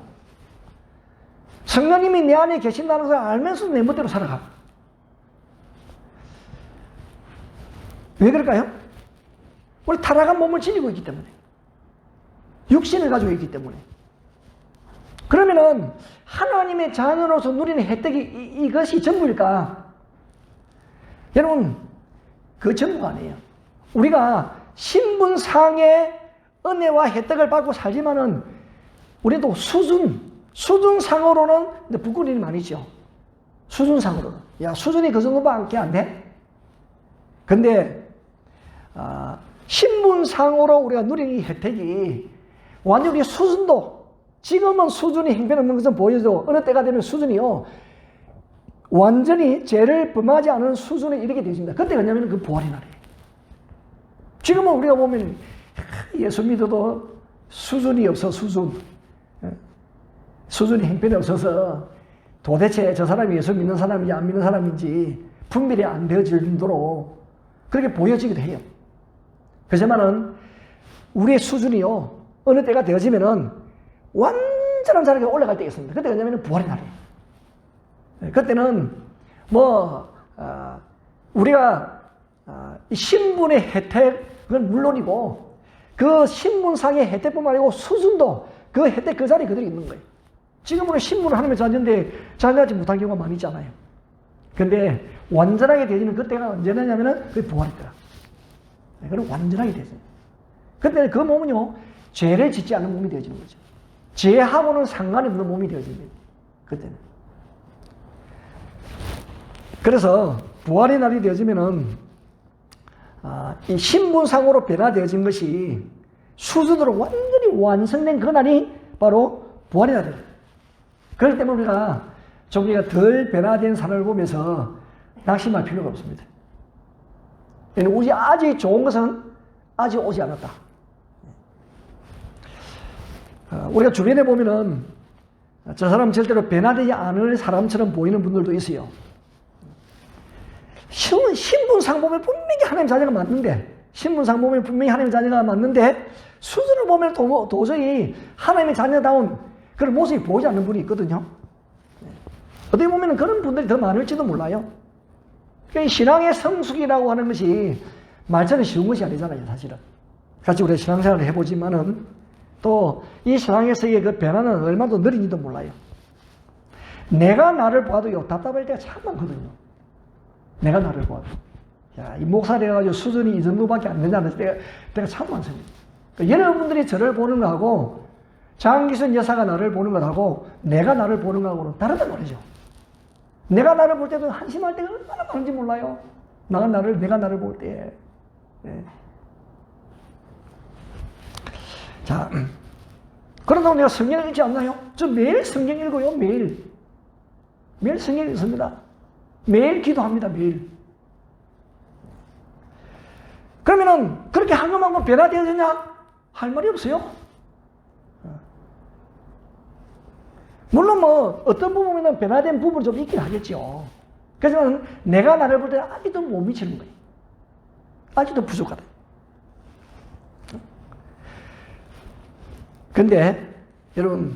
성령님이 내 안에 계신다는 것을 알면서도 내 멋대로 살아가. 왜 그럴까요? 우리 타락한 몸을 지니고 있기 때문에. 육신을 가지고 있기 때문에. 그러면은 하나님의 자녀로서 누리는 혜택이 이것이 전부일까? 여러분, 그 전부가 아니에요. 우리가 신분상의 은혜와 혜택을 받고 살지만은 우리도 수준상으로는 부끄러운 일이 많이 있죠. 수준상으로는. 야, 수준이 그 정도밖에 안 돼? 근데 신분상으로 우리가 누리는 이 혜택이 완전히 우리 수준도, 지금은 수준이 형편없는 것은 보여도 어느 때가 되면 수준이요, 완전히 죄를 범하지 않은 수준에 이르게 되십니다. 그때가 뭐냐면 그 부활의 날이에요. 지금은 우리가 보면 예수 믿어도 수준이 없어, 수준이 형편이 없어서 도대체 저 사람이 예수 믿는 사람인지 안 믿는 사람인지 분별이 안 되어질 정도로 그렇게 보여지기도 해요. 그렇지만은 우리의 수준이요, 어느 때가 되어지면은 완전한 자리에 올라갈 때가 있습니다. 그때가 뭐냐면 부활의 날이에요. 그때는 우리가 이 신분의 혜택은 물론이고 그 신분상의 혜택뿐만 아니고 수준도 그 혜택 그 자리에 그대로 있는 거예요. 지금은 신분을 하나님의 자녀인데 자녀하지 못한 경우가 많이 있잖아요. 근데 완전하게 되지는 그때가 언제냐면은 그게 부활일 때라. 그럼 완전하게 되죠. 그때 그 몸은요, 죄를 짓지 않는 몸이 되어지는 거죠. 죄하고는 상관이 없는 몸이 되어집니다. 그때는. 그래서 부활의 날이 되어지면은 이 신분상으로 변화되어진 것이 수준으로 완전히 완성된 그 날이 바로 부활의 날이에요. 그렇기 때문에 우리가 덜 변화된 사람을 보면서 낙심할 필요가 없습니다. 우리 아직 좋은 것은 아직 오지 않았다. 우리가 주변에 보면은 저 사람 절대로 변화되지 않을 사람처럼 보이는 분들도 있어요. 신분상 보면 분명히 하나님 자녀가 맞는데, 신분상 보면 분명히 하나님 자녀가 맞는데, 수준을 보면 도저히 하나님의 자녀다운 그런 모습이 보이지 않는 분이 있거든요. 어떻게 보면 그런 분들이 더 많을지도 몰라요. 그러니까 신앙의 성숙이라고 하는 것이 말처럼 쉬운 것이 아니잖아요, 사실은. 같이 우리가 신앙생활을 해보지만은 또 이 신앙에서의 그 변화는 얼마나 느린지도 몰라요. 내가 나를 봐도요, 답답할 때가 참 많거든요. 내가 나를 봐도. 야, 이 목사 돼가지고 수준이 이 정도밖에 안 된다는 때가 참 많습니다. 그러니까 여러분들이 저를 보는 거하고 장기순 여사가 나를 보는 것하고 내가 나를 보는 거하고는 다르단 말이죠. 내가 나를 볼 때도 한심할 때가 얼마나 많은지 몰라요. 내가 나를 볼 때. 네. 자, 그런다고 내가 성경을 읽지 않나요? 저 매일 성경 읽어요, 매일. 매일 성경 읽습니다. 매일 기도합니다, 매일. 그러면은, 그렇게 한 것만큼 변화되어졌냐? 할 말이 없어요. 물론 뭐, 어떤 부분에는 변화된 부분이 좀 있긴 하겠죠. 그렇지만, 내가 나를 볼 때 아직도 못 미치는 거예요. 아직도 부족하다. 근데 여러분,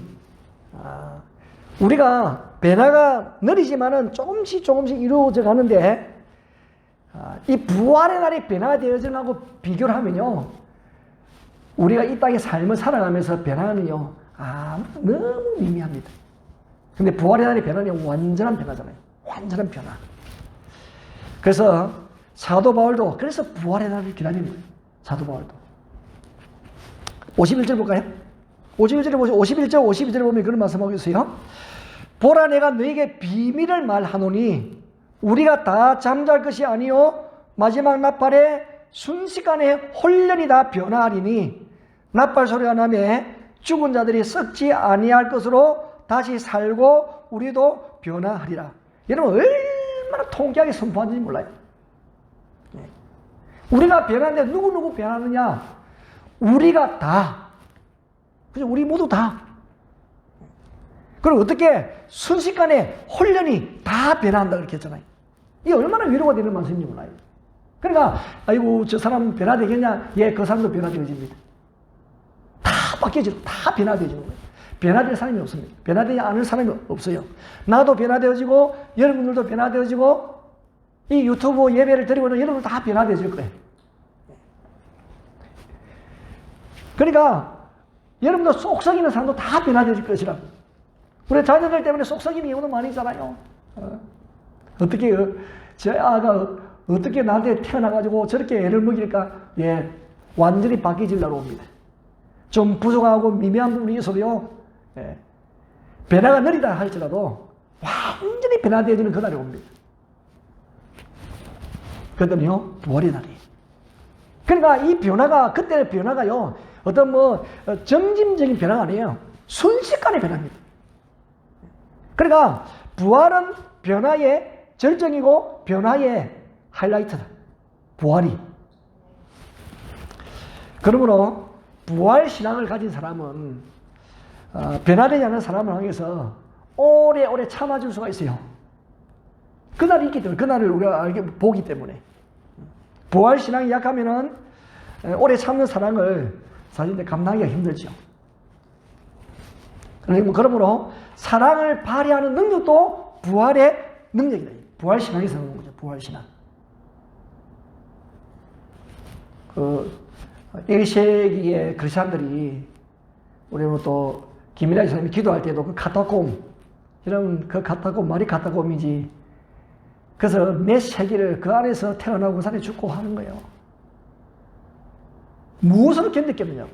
우리가 변화가 느리지만은 조금씩 이루어져 가는데, 이 부활의 날이 변화되어지는 하고 비교를 하면요, 우리가 이 땅의 삶을 살아가면서 변화는요, 너무 미미합니다. 근데 부활의 날이 변화는 완전한 변화잖아요. 완전한 변화. 그래서 사도 바울도 그래서 부활의 날을 기다리는 거예요. 사도 바울도. 51절 볼까요? 51절에 보면 그런 말씀하고 있어요. 보라, 내가 너에게 비밀을 말하노니 우리가 다 잠잘 것이 아니요 마지막 나팔에 순식간에 홀련히 다 변화하리니 나팔 소리가 나매 죽은 자들이 썩지 아니할 것으로 다시 살고 우리도 변화하리라. 여러분 얼마나 통쾌하게 선포하는지 몰라요. 우리가 변하는데 누구 변하느냐? 우리가 다. 그죠? 우리 모두 다. 그리고 어떻게 순식간에 홀련히 다 변화한다 그렇게 했잖아요. 이게 얼마나 위로가 되는 말씀인지 몰라요. 그러니까 아이고 저 사람 변화되겠냐? 예, 그 사람도 변화되어집니다. 다 바뀌어지고 다 변화되어지는 거예요. 변화될 사람이 없습니다. 변화되지 않을 사람이 없어요. 나도 변화되어지고 여러분들도 변화되어지고 이 유튜브 예배를 드리고 있는 여러분들 다 변화되어질 거예요. 그러니까 여러분들 속 썩이는 사람도 다 변화되어질 것이라고. 우리 자녀들 때문에 속 썩이는 경우도 많이 있잖아요. 어떻게 제 아가 어떻게 나한테 태어나가지고 저렇게 애를 먹일까? 예, 완전히 바뀌질라고 옵니다. 좀 부족하고 미미한 부분이 있어도요, 예, 변화가 느리다 할지라도 완전히 변화되어지는 그날이 옵니다. 그때는요, 부활의 날이에요. 그러니까 이 변화가, 그때의 변화가요, 어떤 점진적인 변화가 아니에요. 순식간에 변합니다. 그러니까 부활은 변화의 절정이고 변화의 하이라이트다. 부활이. 그러므로 부활 신앙을 가진 사람은 변화되지 않은 사람을 향해서 오래오래 참아줄 수가 있어요. 그날이 있기 때문에, 그날을 우리가 보기 때문에. 부활 신앙이 약하면은 오래 참는 사랑을 사실 감당하기가 힘들죠. 그러므로 사랑을 발휘하는 능력도 부활의 능력이다. 부활 신앙에서 하는 거죠. 부활 신앙. 1세기의 크리스찬들이 우리는 또 김일하 선생님이 기도할 때도 그 카타콤, 여러분 그 카타콤 말이 카타콤이지. 그래서 몇 세기를 그 안에서 태어나고 그 안에 죽고 하는 거예요. 무엇을 견뎠겠느냐고.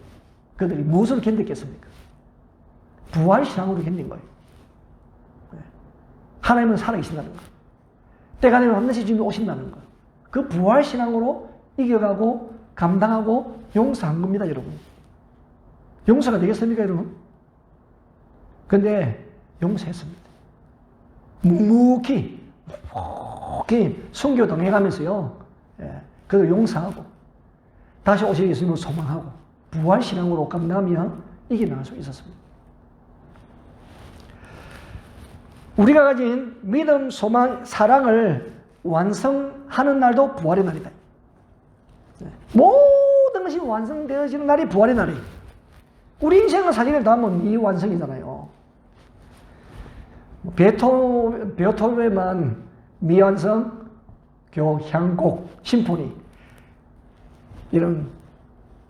그들이 무엇을 견뎠겠습니까? 부활신앙으로 견딘 거예요. 하나님은 살아계신다는 거. 때가 되면 반드시 주님이 오신다는 거. 그 부활신앙으로 이겨가고 감당하고 용서한 겁니다, 여러분. 용서가 되겠습니까, 여러분? 근데 용서했습니다. 묵묵히 순교 동행하면서요, 그들 용서하고 다시 오실 예수님을 소망하고 부활신앙으로 감당하며 이겨나갈 수 있었습니다. 우리가 가진 믿음, 소망, 사랑을 완성하는 날도 부활의 날이다. 모든 것이 완성되어지는 날이 부활의 날이에요. 우리 인생은 사진을 다 하면 미완성이잖아요. 베토벤만 미완성, 교향곡, 심포니 이런.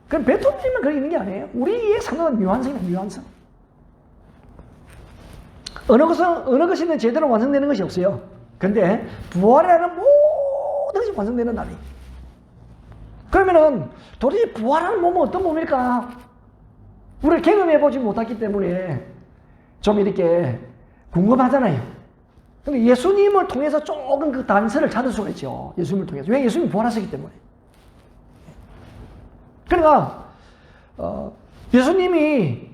그럼 베토벤만 그렇게 있는 게 아니에요. 우리의 삶은 미완성이다. 미완성. 어느 것이든 제대로 완성되는 것이 없어요. 근데 부활이라는 모든 것이 완성되는 날이에요. 그러면은 도대체 부활하는 몸은 어떤 몸일까? 우리가 경험해보지 못했기 때문에 좀 이렇게 궁금하잖아요. 근데 예수님을 통해서 조금 그 단서를 찾을 수가 있죠. 예수님을 통해서. 왜? 예수님이 부활하셨기 때문에. 그러니까 예수님이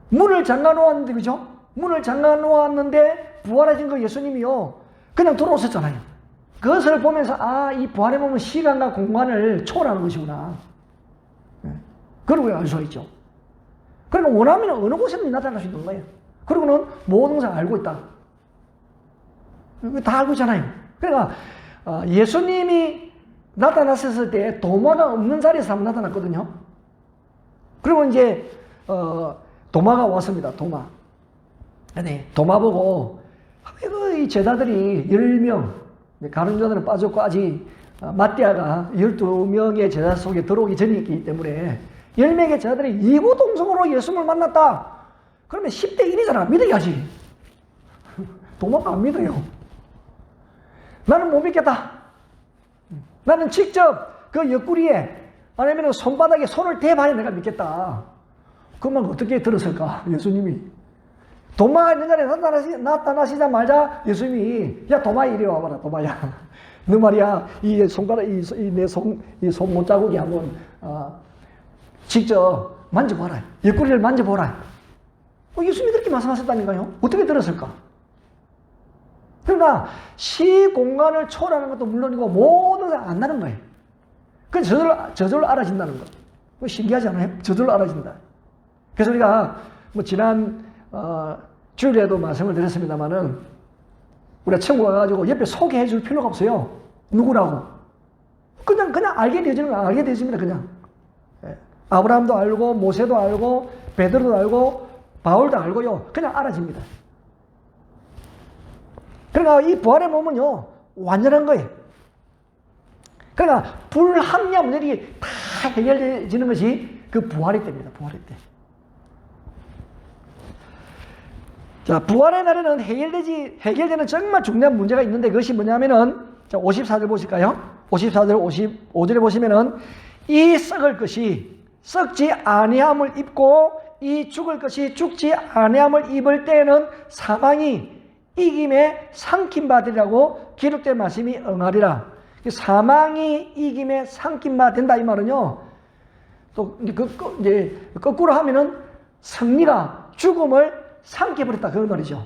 문을 잠가 놓았는데, 그죠? 문을 잠가 놓았는데 부활하신 그 예수님이요, 그냥 들어오셨잖아요. 그것을 보면서 이 부활의 몸은 시간과 공간을 초월하는 것이구나. 그러고 알 수가 있죠. 그러니까 원하면 어느 곳에든 나타날 수 있는 거예요. 그리고는 모든 것을 알고 있다. 다 알고 있잖아요. 그러니까 예수님이 나타났을 때 도마가 없는 자리에서 한번 나타났거든요. 그리고 이제 도마가 왔습니다. 도마. 네, 도마 보고 이 제자들이 10명, 가룟 유다는 빠졌고 아직 마띠아가 12명의 제자 속에 들어오기 전이기 때문에 10명의 제자들이 이구동성으로 예수님을 만났다. 그러면 10대 1이잖아. 믿어야지. 도마가 안 믿어요. 나는 못 믿겠다. 나는 직접 그 옆구리에 아니면 손바닥에 손을 대봐야 내가 믿겠다. 그만 어떻게 들었을까? 예수님이 도마가 있는 자리에 나타나시자마자 예수님이 야 도마 이리 와봐라. 도마야, 너 말이야 이 손가락 이 손못 자국이 한번 직접 만져봐라. 옆구리를 만져보라. 예수님이 그렇게 말씀하셨다니까요. 어떻게 들었을까? 그러니까 시공간을 초월하는 것도 물론이고 모든 걸 안다는 거예요. 그 저절로 알아진다는 거. 신기하지 않아요? 저절로 알아진다. 그래서 우리가 뭐 지난 주일에도 말씀을 드렸습니다만은 우리가 천국 가가지고 옆에 소개해 줄 필요가 없어요. 누구라고. 그냥 알게 되어집니다. 그냥. 아브라함도 알고 모세도 알고 베드로도 알고 바울도 알고요. 그냥 알아집니다. 그러니까 이 부활의 몸은요, 완전한 거예요. 그러니까 불합리한 문제들이 다 해결되는 것이 그 부활의 때입니다. 부활의 때. 자, 부활의 날에는 해결되는 정말 중요한 문제가 있는데 그것이 뭐냐면은, 자, 54절 보실까요? 54절, 55절에 보시면은, 이 썩을 것이 썩지 아니함을 입고 이 죽을 것이 죽지 아니함을 입을 때에는 사망이 이김에 삼킨 바 되리라고 기록된 말씀이 응하리라. 사망이 이김에 삼킨 바 된다 이 말은요. 또 이제 거꾸로 하면은 승리가 죽음을 삼켜버렸다 그 말이죠.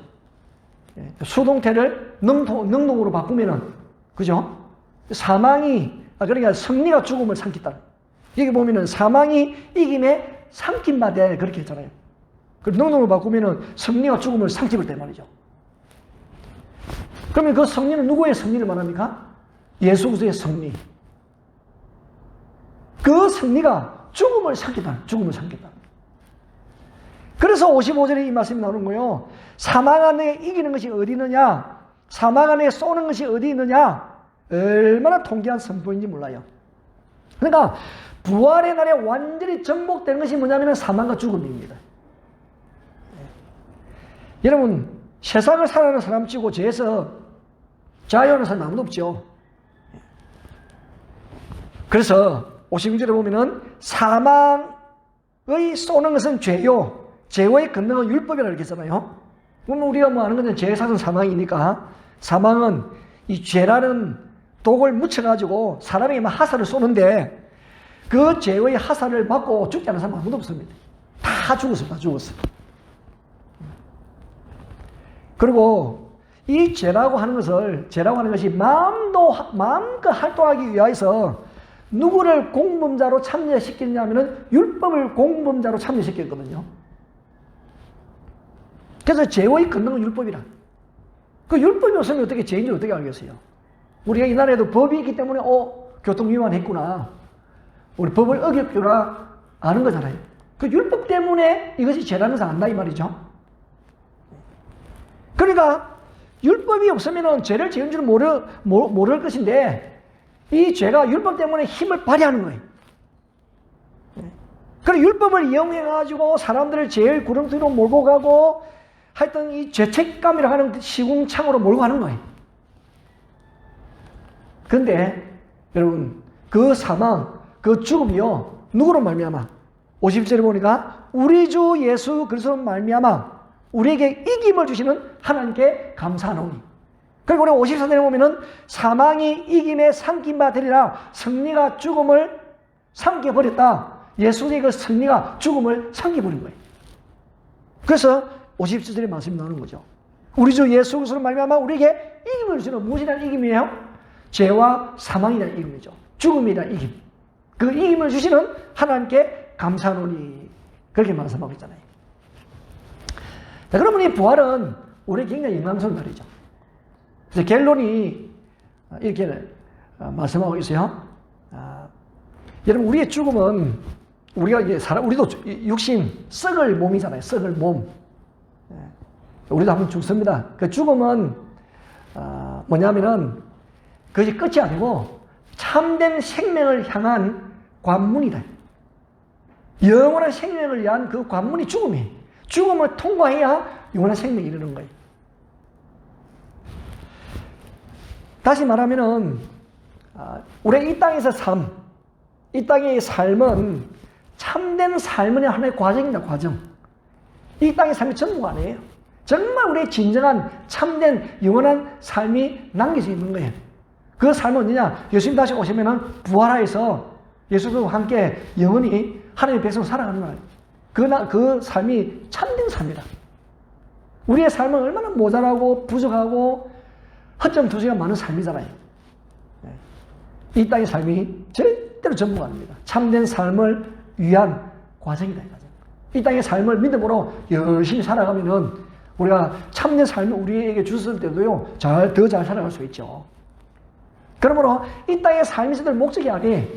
수동태를 능동으로 바꾸면은 그죠? 사망이 그러니까 승리가 죽음을 삼켰다. 여기 보면은 사망이 이김에 삼킨 바 돼 그렇게 했잖아요. 그 능동으로 바꾸면은 승리가 죽음을 삼켜버렸다 말이죠. 그러면 그 승리는 누구의 승리를 말합니까? 예수 그리스도의 승리. 그 승리가 죽음을 삼켰다. 죽음을 삼켰다. 그래서 55절에 이 말씀이 나오는 거예요. 사망 안에 이기는 것이 어디 있느냐? 사망 안에 쏘는 것이 어디 있느냐? 얼마나 통쾌한 선포인지 몰라요. 그러니까 부활의 날에 완전히 정복되는 것이 뭐냐면 사망과 죽음입니다. 여러분, 세상을 살아가는 사람 치고 죄에서 자유하는 사람 아무도 없죠. 그래서 56절에 보면은 사망의 쏘는 것은 죄요. 죄의 근능은 율법이라고 이렇게 했잖아요. 그럼 우리가 뭐 아는 것은 죄의 사는 사망이니까 사망은 이 죄라는 독을 묻혀가지고 사람에게 막 화살을 쏘는데 그 죄의 화살을 맞고 죽지 않은 사람 아무도 없습니다. 다 죽었어요. 다 죽었어요. 그리고 이 죄라고 하는 것이 마음껏 활동하기 위해서 누구를 공범자로 참여시키냐면은 율법을 공범자로 참여시켰거든요. 그래서 죄의 근원은 율법이라. 그 율법이 없으면 어떻게 죄인지 어떻게 알겠어요? 우리가 이 나라에도 법이 있기 때문에 교통위반했구나, 우리 법을 어겼구나 아는 거잖아요. 그 율법 때문에 이것이 죄라는 것을 안다 이 말이죠. 그러니까 율법이 없으면 죄를 지은 줄 모를 것인데 이 죄가 율법 때문에 힘을 발휘하는 거예요. 그리고 율법을 이용해가지고 사람들을 죄의 구렁텅이로 몰고 가고 하여튼 이 죄책감이라 하는 시궁창으로 몰고 가는 거예요. 근데 여러분, 그 사망, 그 죽음이요, 누구로 말미암아? 50절에 보니까 우리 주 예수 그리스도로 말미암아 우리에게 이김을 주시는 하나님께 감사하노니. 그리고 우리 54절에 보면은 사망이 이김에 삼킨 바 되리라. 승리가 죽음을 삼켜버렸다. 예수의 그 승리가 죽음을 삼켜버린 거예요. 그래서 57절에 말씀이 나오는 거죠. 우리 주 예수 그리스도로 말미암아 우리에게 이김을 주시는, 무엇이라는 이김이에요? 죄와 사망이라는 이김이죠. 죽음이라는 이김. 그 이김을 주시는 하나님께 감사하노니. 그렇게 말씀하고 있잖아요. 자, 그러면 이 부활은 우리에게 굉장히 영광스러운 말이죠. 이제 결론이 이렇게 말씀하고 있어요. 여러분, 우리의 죽음은 우리가 이제 우리도 육신, 썩을 몸이잖아요. 썩을 몸. 우리도 한번 죽습니다. 그 죽음은 뭐냐면은 그것이 끝이 아니고 참된 생명을 향한 관문이다. 영원한 생명을 위한 그 관문이 죽음이에요. 죽음을 통과해야 영원한 생명이 이르는 거예요. 다시 말하면은 우리 이 땅에서 이 땅의 삶은 참된 삶의 하나의 과정이다. 과정. 이 땅의 삶이 전부가 아니에요. 정말 우리의 진정한 참된 영원한 삶이 남겨져 있는 거예요. 그 삶은 뭐냐? 예수님 다시 오시면은 부활하여서 예수님과 함께 영원히 하나님의 백성으로 살아가는 거예요. 그 삶이 참된 삶이다. 우리의 삶은 얼마나 모자라고 부족하고 허점투지가 많은 삶이잖아요. 이 땅의 삶이 절대로 전부가 아닙니다. 참된 삶을 위한 과정이다. 이 땅의 삶을 믿음으로 열심히 살아가면은 우리가 참된 삶을 우리에게 주셨을 때도요, 더 잘 살아갈 수 있죠. 그러므로 이 땅의 삶이 저들 목적이 아니에요.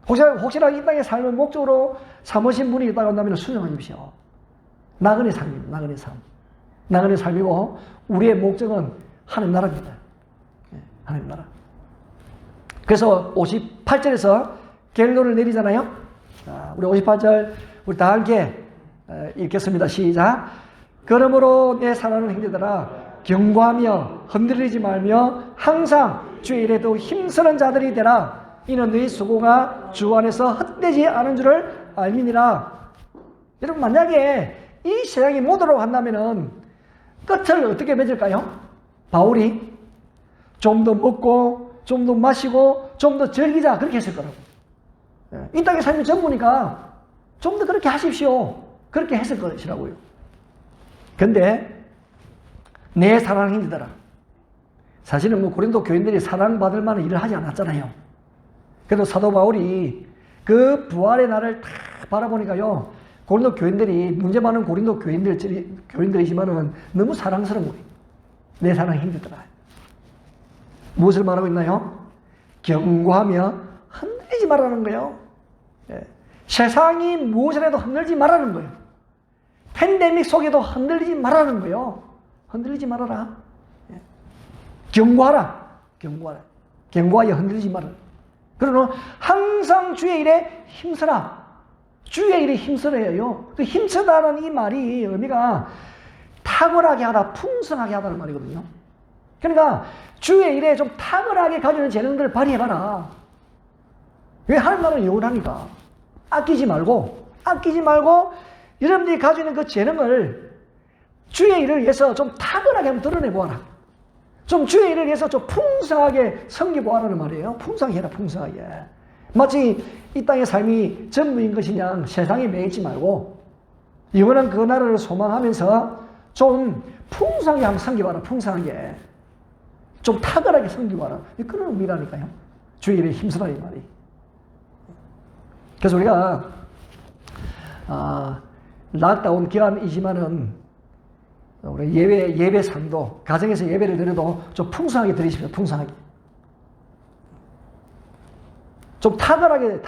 혹시나 이 땅의 삶을 목적으로 삼으신 분이 있다고 한다면 수정하십시오. 나그네 삶입니다. 나그네 삶. 나그네 삶이고 우리의 목적은 하나님 나라입니다. 하나님 나라. 그래서 58절에서 결론을 내리잖아요. 우리 58절 우리 다 함께 읽겠습니다. 시작. 그러므로 내 사랑하는 형제들아 경고하며 흔들리지 말며 항상 주의 일에도 힘쓰는 자들이 되라. 이는 너희 수고가 주 안에서 헛되지 않은 줄을 알미니라. 여러분, 만약에 이 세상이 못오라고 한다면은 끝을 어떻게 맺을까요? 바울이 좀 더 먹고 좀 더 마시고 좀 더 즐기자 그렇게 했을 거라고. 이 땅의 삶이 전부니까 좀 더 그렇게 하십시오. 그렇게 했을 것이라고요. 근데 내 사랑하는 형제들아, 사실은 뭐 고린도 교인들이 사랑받을 만한 일을 하지 않았잖아요. 그래도 사도 바울이 그 부활의 날을 다 바라보니까요, 고린도 교인들이, 문제 많은 고린도 교인들이지만은 너무 사랑스러운 거예요. 내 사랑하는 형제들아. 무엇을 말하고 있나요? 경고하며 흔들리지 말라는 거예요. 세상이 무엇을 해도 흔들리지 말라는 거예요. 팬데믹 속에도 흔들리지 말라는 거예요. 흔들리지 말아라. 경고하라. 경고하라. 경고하여 흔들리지 말아라. 그러나 항상 주의 일에 힘쓰라. 주의 일에 힘쓰래요. 그 힘쓰다는 이 말이 의미가 탁월하게 하다, 풍성하게 하다는 말이거든요. 그러니까 주의 일에 좀 탁월하게 가지는 재능들을 발휘해봐라. 왜? 하나님 나라는 영원하니까. 아끼지 말고 여러분들이 가지고 있는 그 재능을 주의 일을 위해서 좀 탁월하게 한번 드러내보아라. 좀 주의 일을 위해서 좀 풍성하게 섬기보아라는 말이에요. 풍성하게 해라, 풍성하게. 마치 이 땅의 삶이 전부인 것이냐 세상에 매이지 말고 영원한 그 나라를 소망하면서 좀 풍성하게 한번 섬기봐라. 풍성하게. 좀 탁월하게 섬기봐라. 그런 의미라니까요. 주의 일에 힘쓰라 이 말이. 그래서 우리가 락다운 기간이지만은 우리 예배 삶도, 가정에서 예배를 드려도 좀 풍성하게 드리십시오. 풍성하게. 좀 탁월하게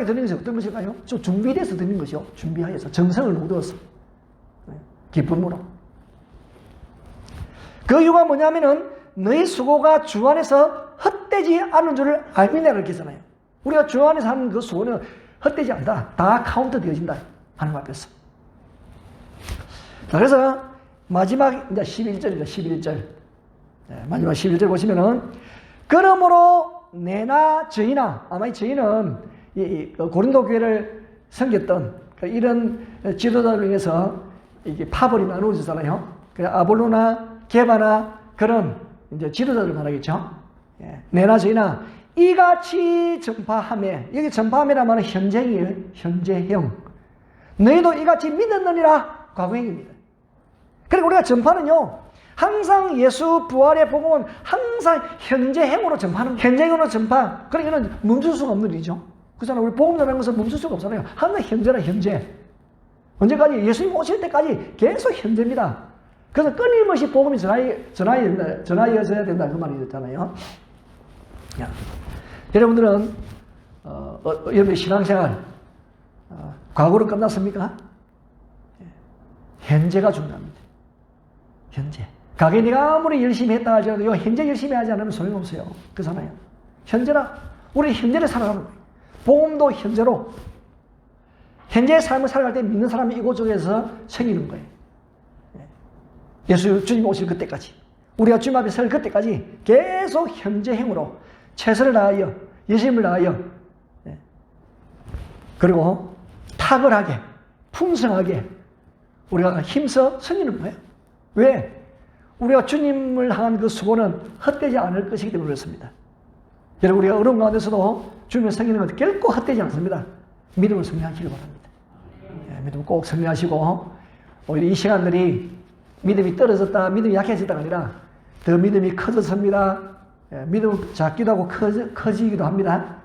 드리는 것이 어떤 것일까요? 좀 준비돼서 드리는 것이요. 준비하여서, 정성을 묻어서, 기쁨으로. 그 이유가 뭐냐면은, 너희 수고가 주 안에서 헛되지 않은 줄을 알미냐 그렇게 했잖아요. 우리가 주 안에서 하는 그 수고는 헛되지 않다. 다 카운트 되어진다. 하나님 앞에서. 자, 그래서 마지막 이제 11절입니다. 11절. 네, 마지막 11절 보시면은, 그러므로 내나 저희나, 아마 이 저희는 고린도 교회를 섬겼던 이런 지도자를 위해서 이게 파벌이 나누어지잖아요. 아볼로나 게바나 그런 이제 지도자들 말하겠죠. 예. 내나 저희나 이같이 전파하며, 여기 전파하며란 말은 현재이에요. 현재형. 너희도 이같이 믿었느니라. 과거형입니다. 그리고 우리가 전파는요, 항상 예수 부활의 복음은 항상 현재형으로 전파하는 거예요. 현재형으로 전파. 그러니까 이건 멈출 수가 없는 일이죠. 그렇잖아요. 우리 복음 전하는 것은 멈출 수가 없잖아요. 항상 현재라 현재. 언제까지? 예수님 오실 때까지 계속 현재입니다. 그래서 끊임없이 복음이 전하여져야 된다. 그 말이었잖아요. 여러분들은, 여러분의 신앙생활, 과거로 끝났습니까? 현재가 중요합니다. 현재. 가게 네가 아무리 열심히 했다 하더라도 현재 열심히 하지 않으면 소용없어요. 그렇잖아요. 현재라. 우리 현재를 살아가는 거예요. 복음도 현재로. 현재의 삶을 살아갈 때 믿는 사람이 이곳저곳에서 생기는 거예요. 예수 주님 오실 그때까지, 우리가 주님 앞에 설 그때까지 계속 현재형으로 최선을 다하여, 열심을 다하여, 그리고 탁월하게, 풍성하게 우리가 힘써 섬기는 거예요. 왜? 우리가 주님을 향한 그 수고는 헛되지 않을 것이기 때문에 그렇습니다. 여러분, 우리가 어려운 가운데서도 주님을 섬기는 것은 결코 헛되지 않습니다. 믿음을 승리하시기 바랍니다. 믿음 꼭 승리하시고, 오히려 이 시간들이 믿음이 떨어졌다, 믿음이 약해졌다가 아니라 더 믿음이 커졌습니다. 믿음 작기도 하고 커지기도 합니다.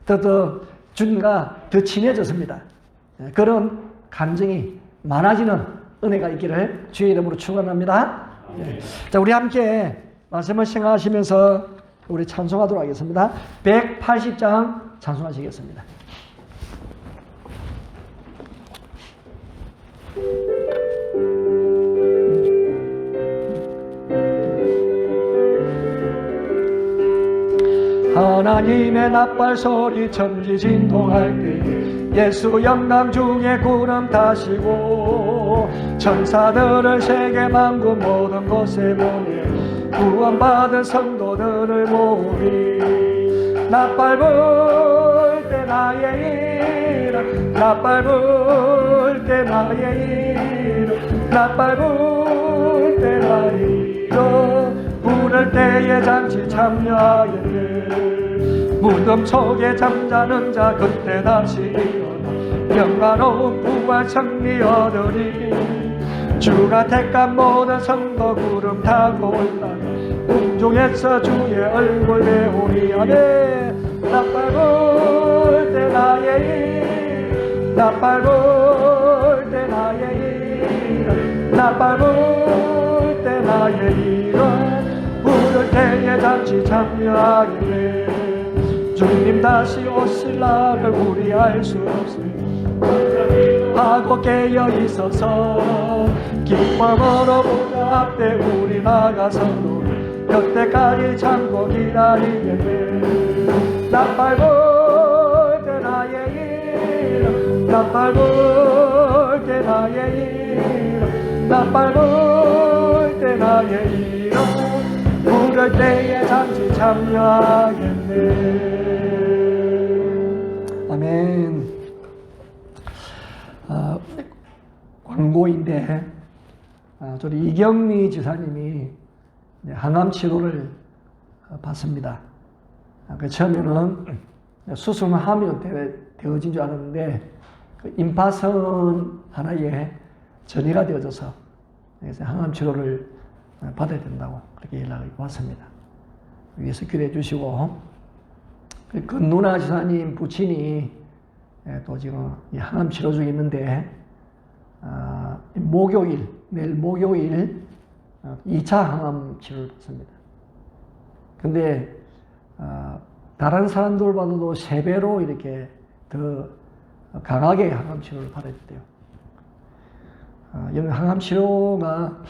더 주님과 더 친해졌습니다. 그런 감정이 많아지는 은혜가 있기를 주의 이름으로 축원합니다. 자, 우리 함께 말씀을 생각하시면서 우리 찬송하도록 하겠습니다. 180장 찬송하시겠습니다. 하나님의 나팔 소리 천지 진동할 때 예수 영광 중에 구름 타시고 천사들을 세계 만국 모든 곳에 보내 구원받은 성도들을 모으리. 나팔 불 때 나의 이름, 나팔 불 때 나의 이름, 나팔 불 때 나의 이름, 부를 때에 잔치 참여하겠네. 무덤 속에 잠자는 자 그때 다시 일어나 영광로운 부활 승리 얻으리. 주가 택한 모든 성도 구름 타고 올라가 공중에서 주의 얼굴 배우리. 아멘. 나팔 불 때 나의 이름, 나팔 불 때 나의 이름, 나팔 불 때 나의 이름, 부를 때에 잔치 참여하기를. 주님 다시 오실 날을 우리 알 수 없으니 하고 깨어 있어서 기쁨으로 보좌 앞에 우리 나가서도 그때까지 참고 기다리겠네. 나팔 불 때 나의 이름, 나팔 불 때 나의 이름, 나팔 불 때 나의 이름, 부를 때에 잔치 참여하겠네. 아멘. 광고인데, 저희 이경미 지사님이 항암 치료를 받습니다. 처음에는 수술만 하면 되어진 줄 알았는데, 임파선 하나에 전이가 되어져서 그래서 항암 치료를 받아야 된다고 그렇게 연락이 왔습니다. 위에서 기도해 주시고, 건누나 지사님 부친이 또 지금 항암 치료 중에 있는데 목요일, 내일 목요일 2차 항암 치료를 받습니다. 근데 다른 사람들 봐도 3배로 이렇게 더 강하게 항암 치료를 받아야 돼요. 항암 치료가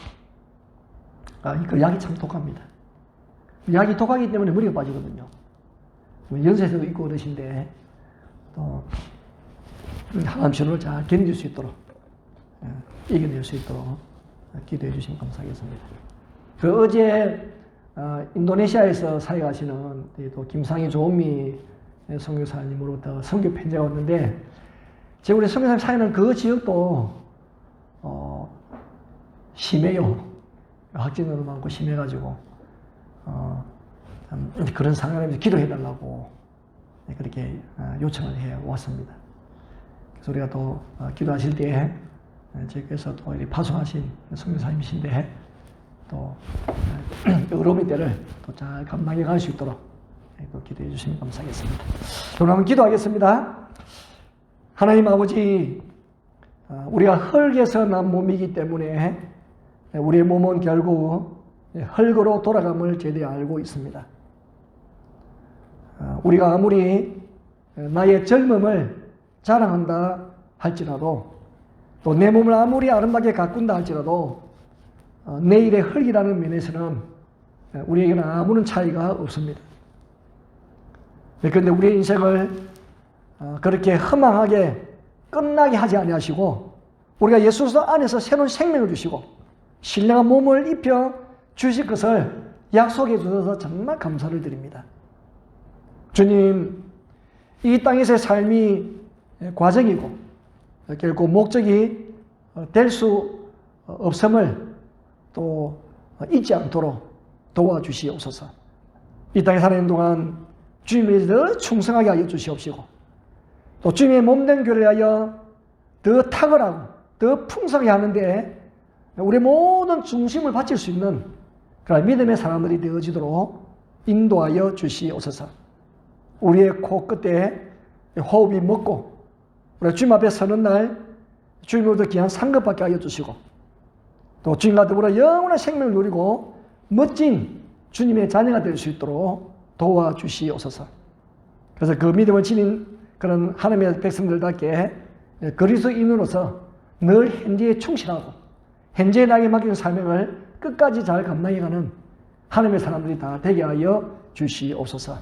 그 약이 참 독합니다. 약이 독하기 때문에 머리가 빠지거든요. 연세도 있고 그러신데 또 항암 치료를 잘 견딜 수 있도록 이겨낼 수 있도록 기도해 주시면 감사하겠습니다. 어제 인도네시아에서 사역하시는 또 김상희 조은미 선교사님으로부터 선교 편지가 왔는데, 제가 우리 선교사님 사역하는 그 지역도 심해요. 확진으로 많고 심해가지고 그런 상황에서 기도해달라고 그렇게 요청을 해 왔습니다. 그래서 우리가 또 기도하실 때에 저께서 또 파송하신 선교사님이신데 또 어려움의 때를 또 잘 감당해 갈 수 있도록 또 기도해 주시면 감사하겠습니다. 오늘 한번 기도하겠습니다. 하나님 아버지, 우리가 흙에서 난 몸이기 때문에 우리의 몸은 결국 흙으로 돌아감을 제대로 알고 있습니다. 우리가 아무리 나의 젊음을 자랑한다 할지라도, 또 내 몸을 아무리 아름답게 가꾼다 할지라도 내일의 흙이라는 면에서는 우리에게는 아무런 차이가 없습니다. 그런데 우리의 인생을 그렇게 허망하게 끝나게 하지 아니하시고, 우리가 예수 안에서 새로운 생명을 주시고 신령한 몸을 입혀 주실 것을 약속해 주셔서 정말 감사를 드립니다. 주님, 이 땅에서의 삶이 과정이고 결국 목적이 될 수 없음을 또 잊지 않도록 도와주시옵소서. 이 땅에 사는 동안 주님을 더 충성하게 하여 주시옵시고, 또 주님의 몸된 교회를 하여 더 탁월하고 더 풍성하게 하는데 우리의 모든 중심을 바칠 수 있는 그런 믿음의 사람들이 되어지도록 인도하여 주시옵소서. 우리의 코끝에 호흡이 먹고 우리가 주님 앞에 서는 날 주님으로부터 귀한 상급받게 하여 주시고, 또 주님과 더불어 영원한 생명을 누리고 멋진 주님의 자녀가 될 수 있도록 도와주시옵소서. 그래서 그 믿음을 지닌 그런 하나님의 백성들답게 그리스도인으로서 늘 현재에 충실하고 현재에 나에게 맡긴 사명을 끝까지 잘 감당해가는 하나님의 사람들이 다 되게 하여 주시옵소서.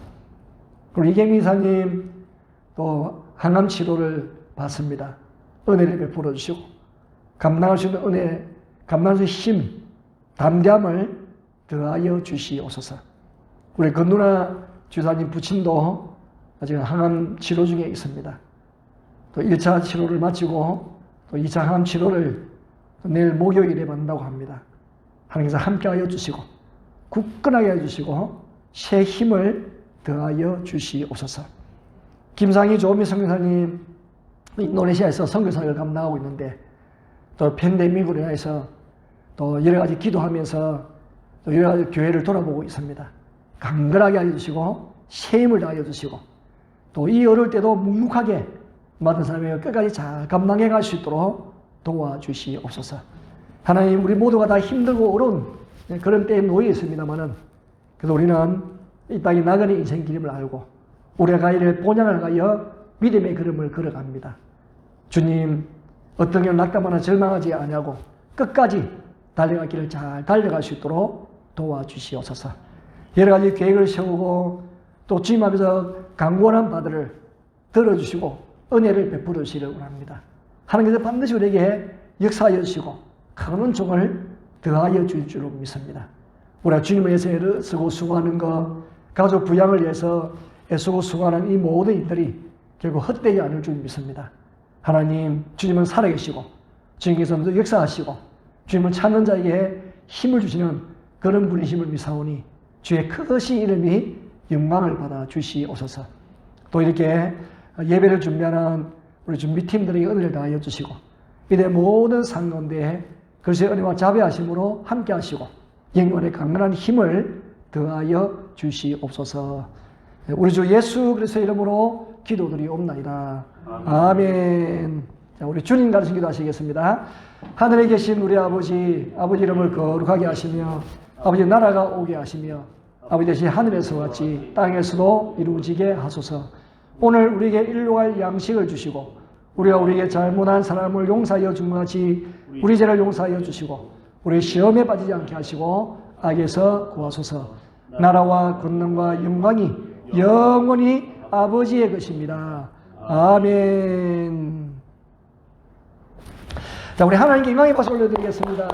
그리고 이경미 이사님 또 항암 치료를 받습니다. 은혜를 베풀어 주시고 감당할 수 있는 은혜, 감당할 수 있는 힘, 담대함을 더하여 주시옵소서. 우리 건누나 주사님 부친도 지금 항암 치료 중에 있습니다. 또 1차 치료를 마치고 또 2차 항암 치료를 내일 목요일에 받는다고 합니다. 하나님께서 함께하여 주시고 굳건하게 해주시고 새 힘을 더하여 주시옵소서. 김상희 조은미 선교사님 인도네시아에서 선교사를 감당하고 있는데, 또 팬데믹으로 인해서 또 여러 가지 기도하면서 또 여러 가지 교회를 돌아보고 있습니다. 강건하게 해주시고 새 힘을 더하여 주시고, 또 이 어려울 때도 묵묵하게 맡은 사람이 끝까지 잘 감당해 갈 수 있도록 도와주시옵소서. 하나님, 우리 모두가 다 힘들고 어려운 그런 때에 놓여 있습니다만은, 그래도 우리는 이 땅에 나그네 인생 길임을 알고 우리가 가야 될 본향을 가여 믿음의 걸음을 걸어갑니다. 주님, 어떤 경우 낙담하나 절망하지 아니하고 끝까지 달려갈 길을 잘 달려갈 수 있도록 도와주시옵소서. 여러 가지 계획을 세우고 또 주님 앞에서 강권한 바들을 들어주시고 은혜를 베풀어 주시기를 원합니다. 하나님께서 반드시 우리에게 역사하여 주시고 큰 은총을 더하여 줄 줄로 믿습니다. 우리가 주님을 위해서 애를 쓰고 수고하는 것, 가족 부양을 위해서 애쓰고 수고하는 이 모든 일들이 결국 헛되지 않을 줄 믿습니다. 하나님, 주님은 살아계시고 주님께서 역사하시고 주님은 찾는 자에게 힘을 주시는 그런 분이심을 믿사오니 주의 크신 이름이 영광을 받아 주시옵소서. 또 이렇게 예배를 준비하는 우리 준비팀들에게 은혜를 다하여 주시고 이들의 모든 상 가운데 그리스도의 은혜와 자비하심으로 함께 하시고 영원의 강건한 힘을 더하여 주시옵소서. 우리 주 예수 그리스도의 이름으로 기도드리옵나이다. 아멘. 자, 우리 주님 가르쳐 기도하시겠습니다. 하늘에 계신 우리 아버지, 아버지 이름을 거룩하게 하시며 아버지 나라가 오게 하시며 아버지 대신 하늘에서 같이 땅에서도 이루어지게 하소서. 오늘 우리에게 일용할 양식을 주시고 우리가 우리에게 잘못한 사람을 용서하여 준 것 같이 우리 죄를 용서하여 주시고 우리 시험에 빠지지 않게 하시고 악에서 구하소서. 나라와 권능과 영광이 영원히 아버지의 것입니다. 아멘. 자, 우리 하나님께 영광의 박수 올려드리겠습니다.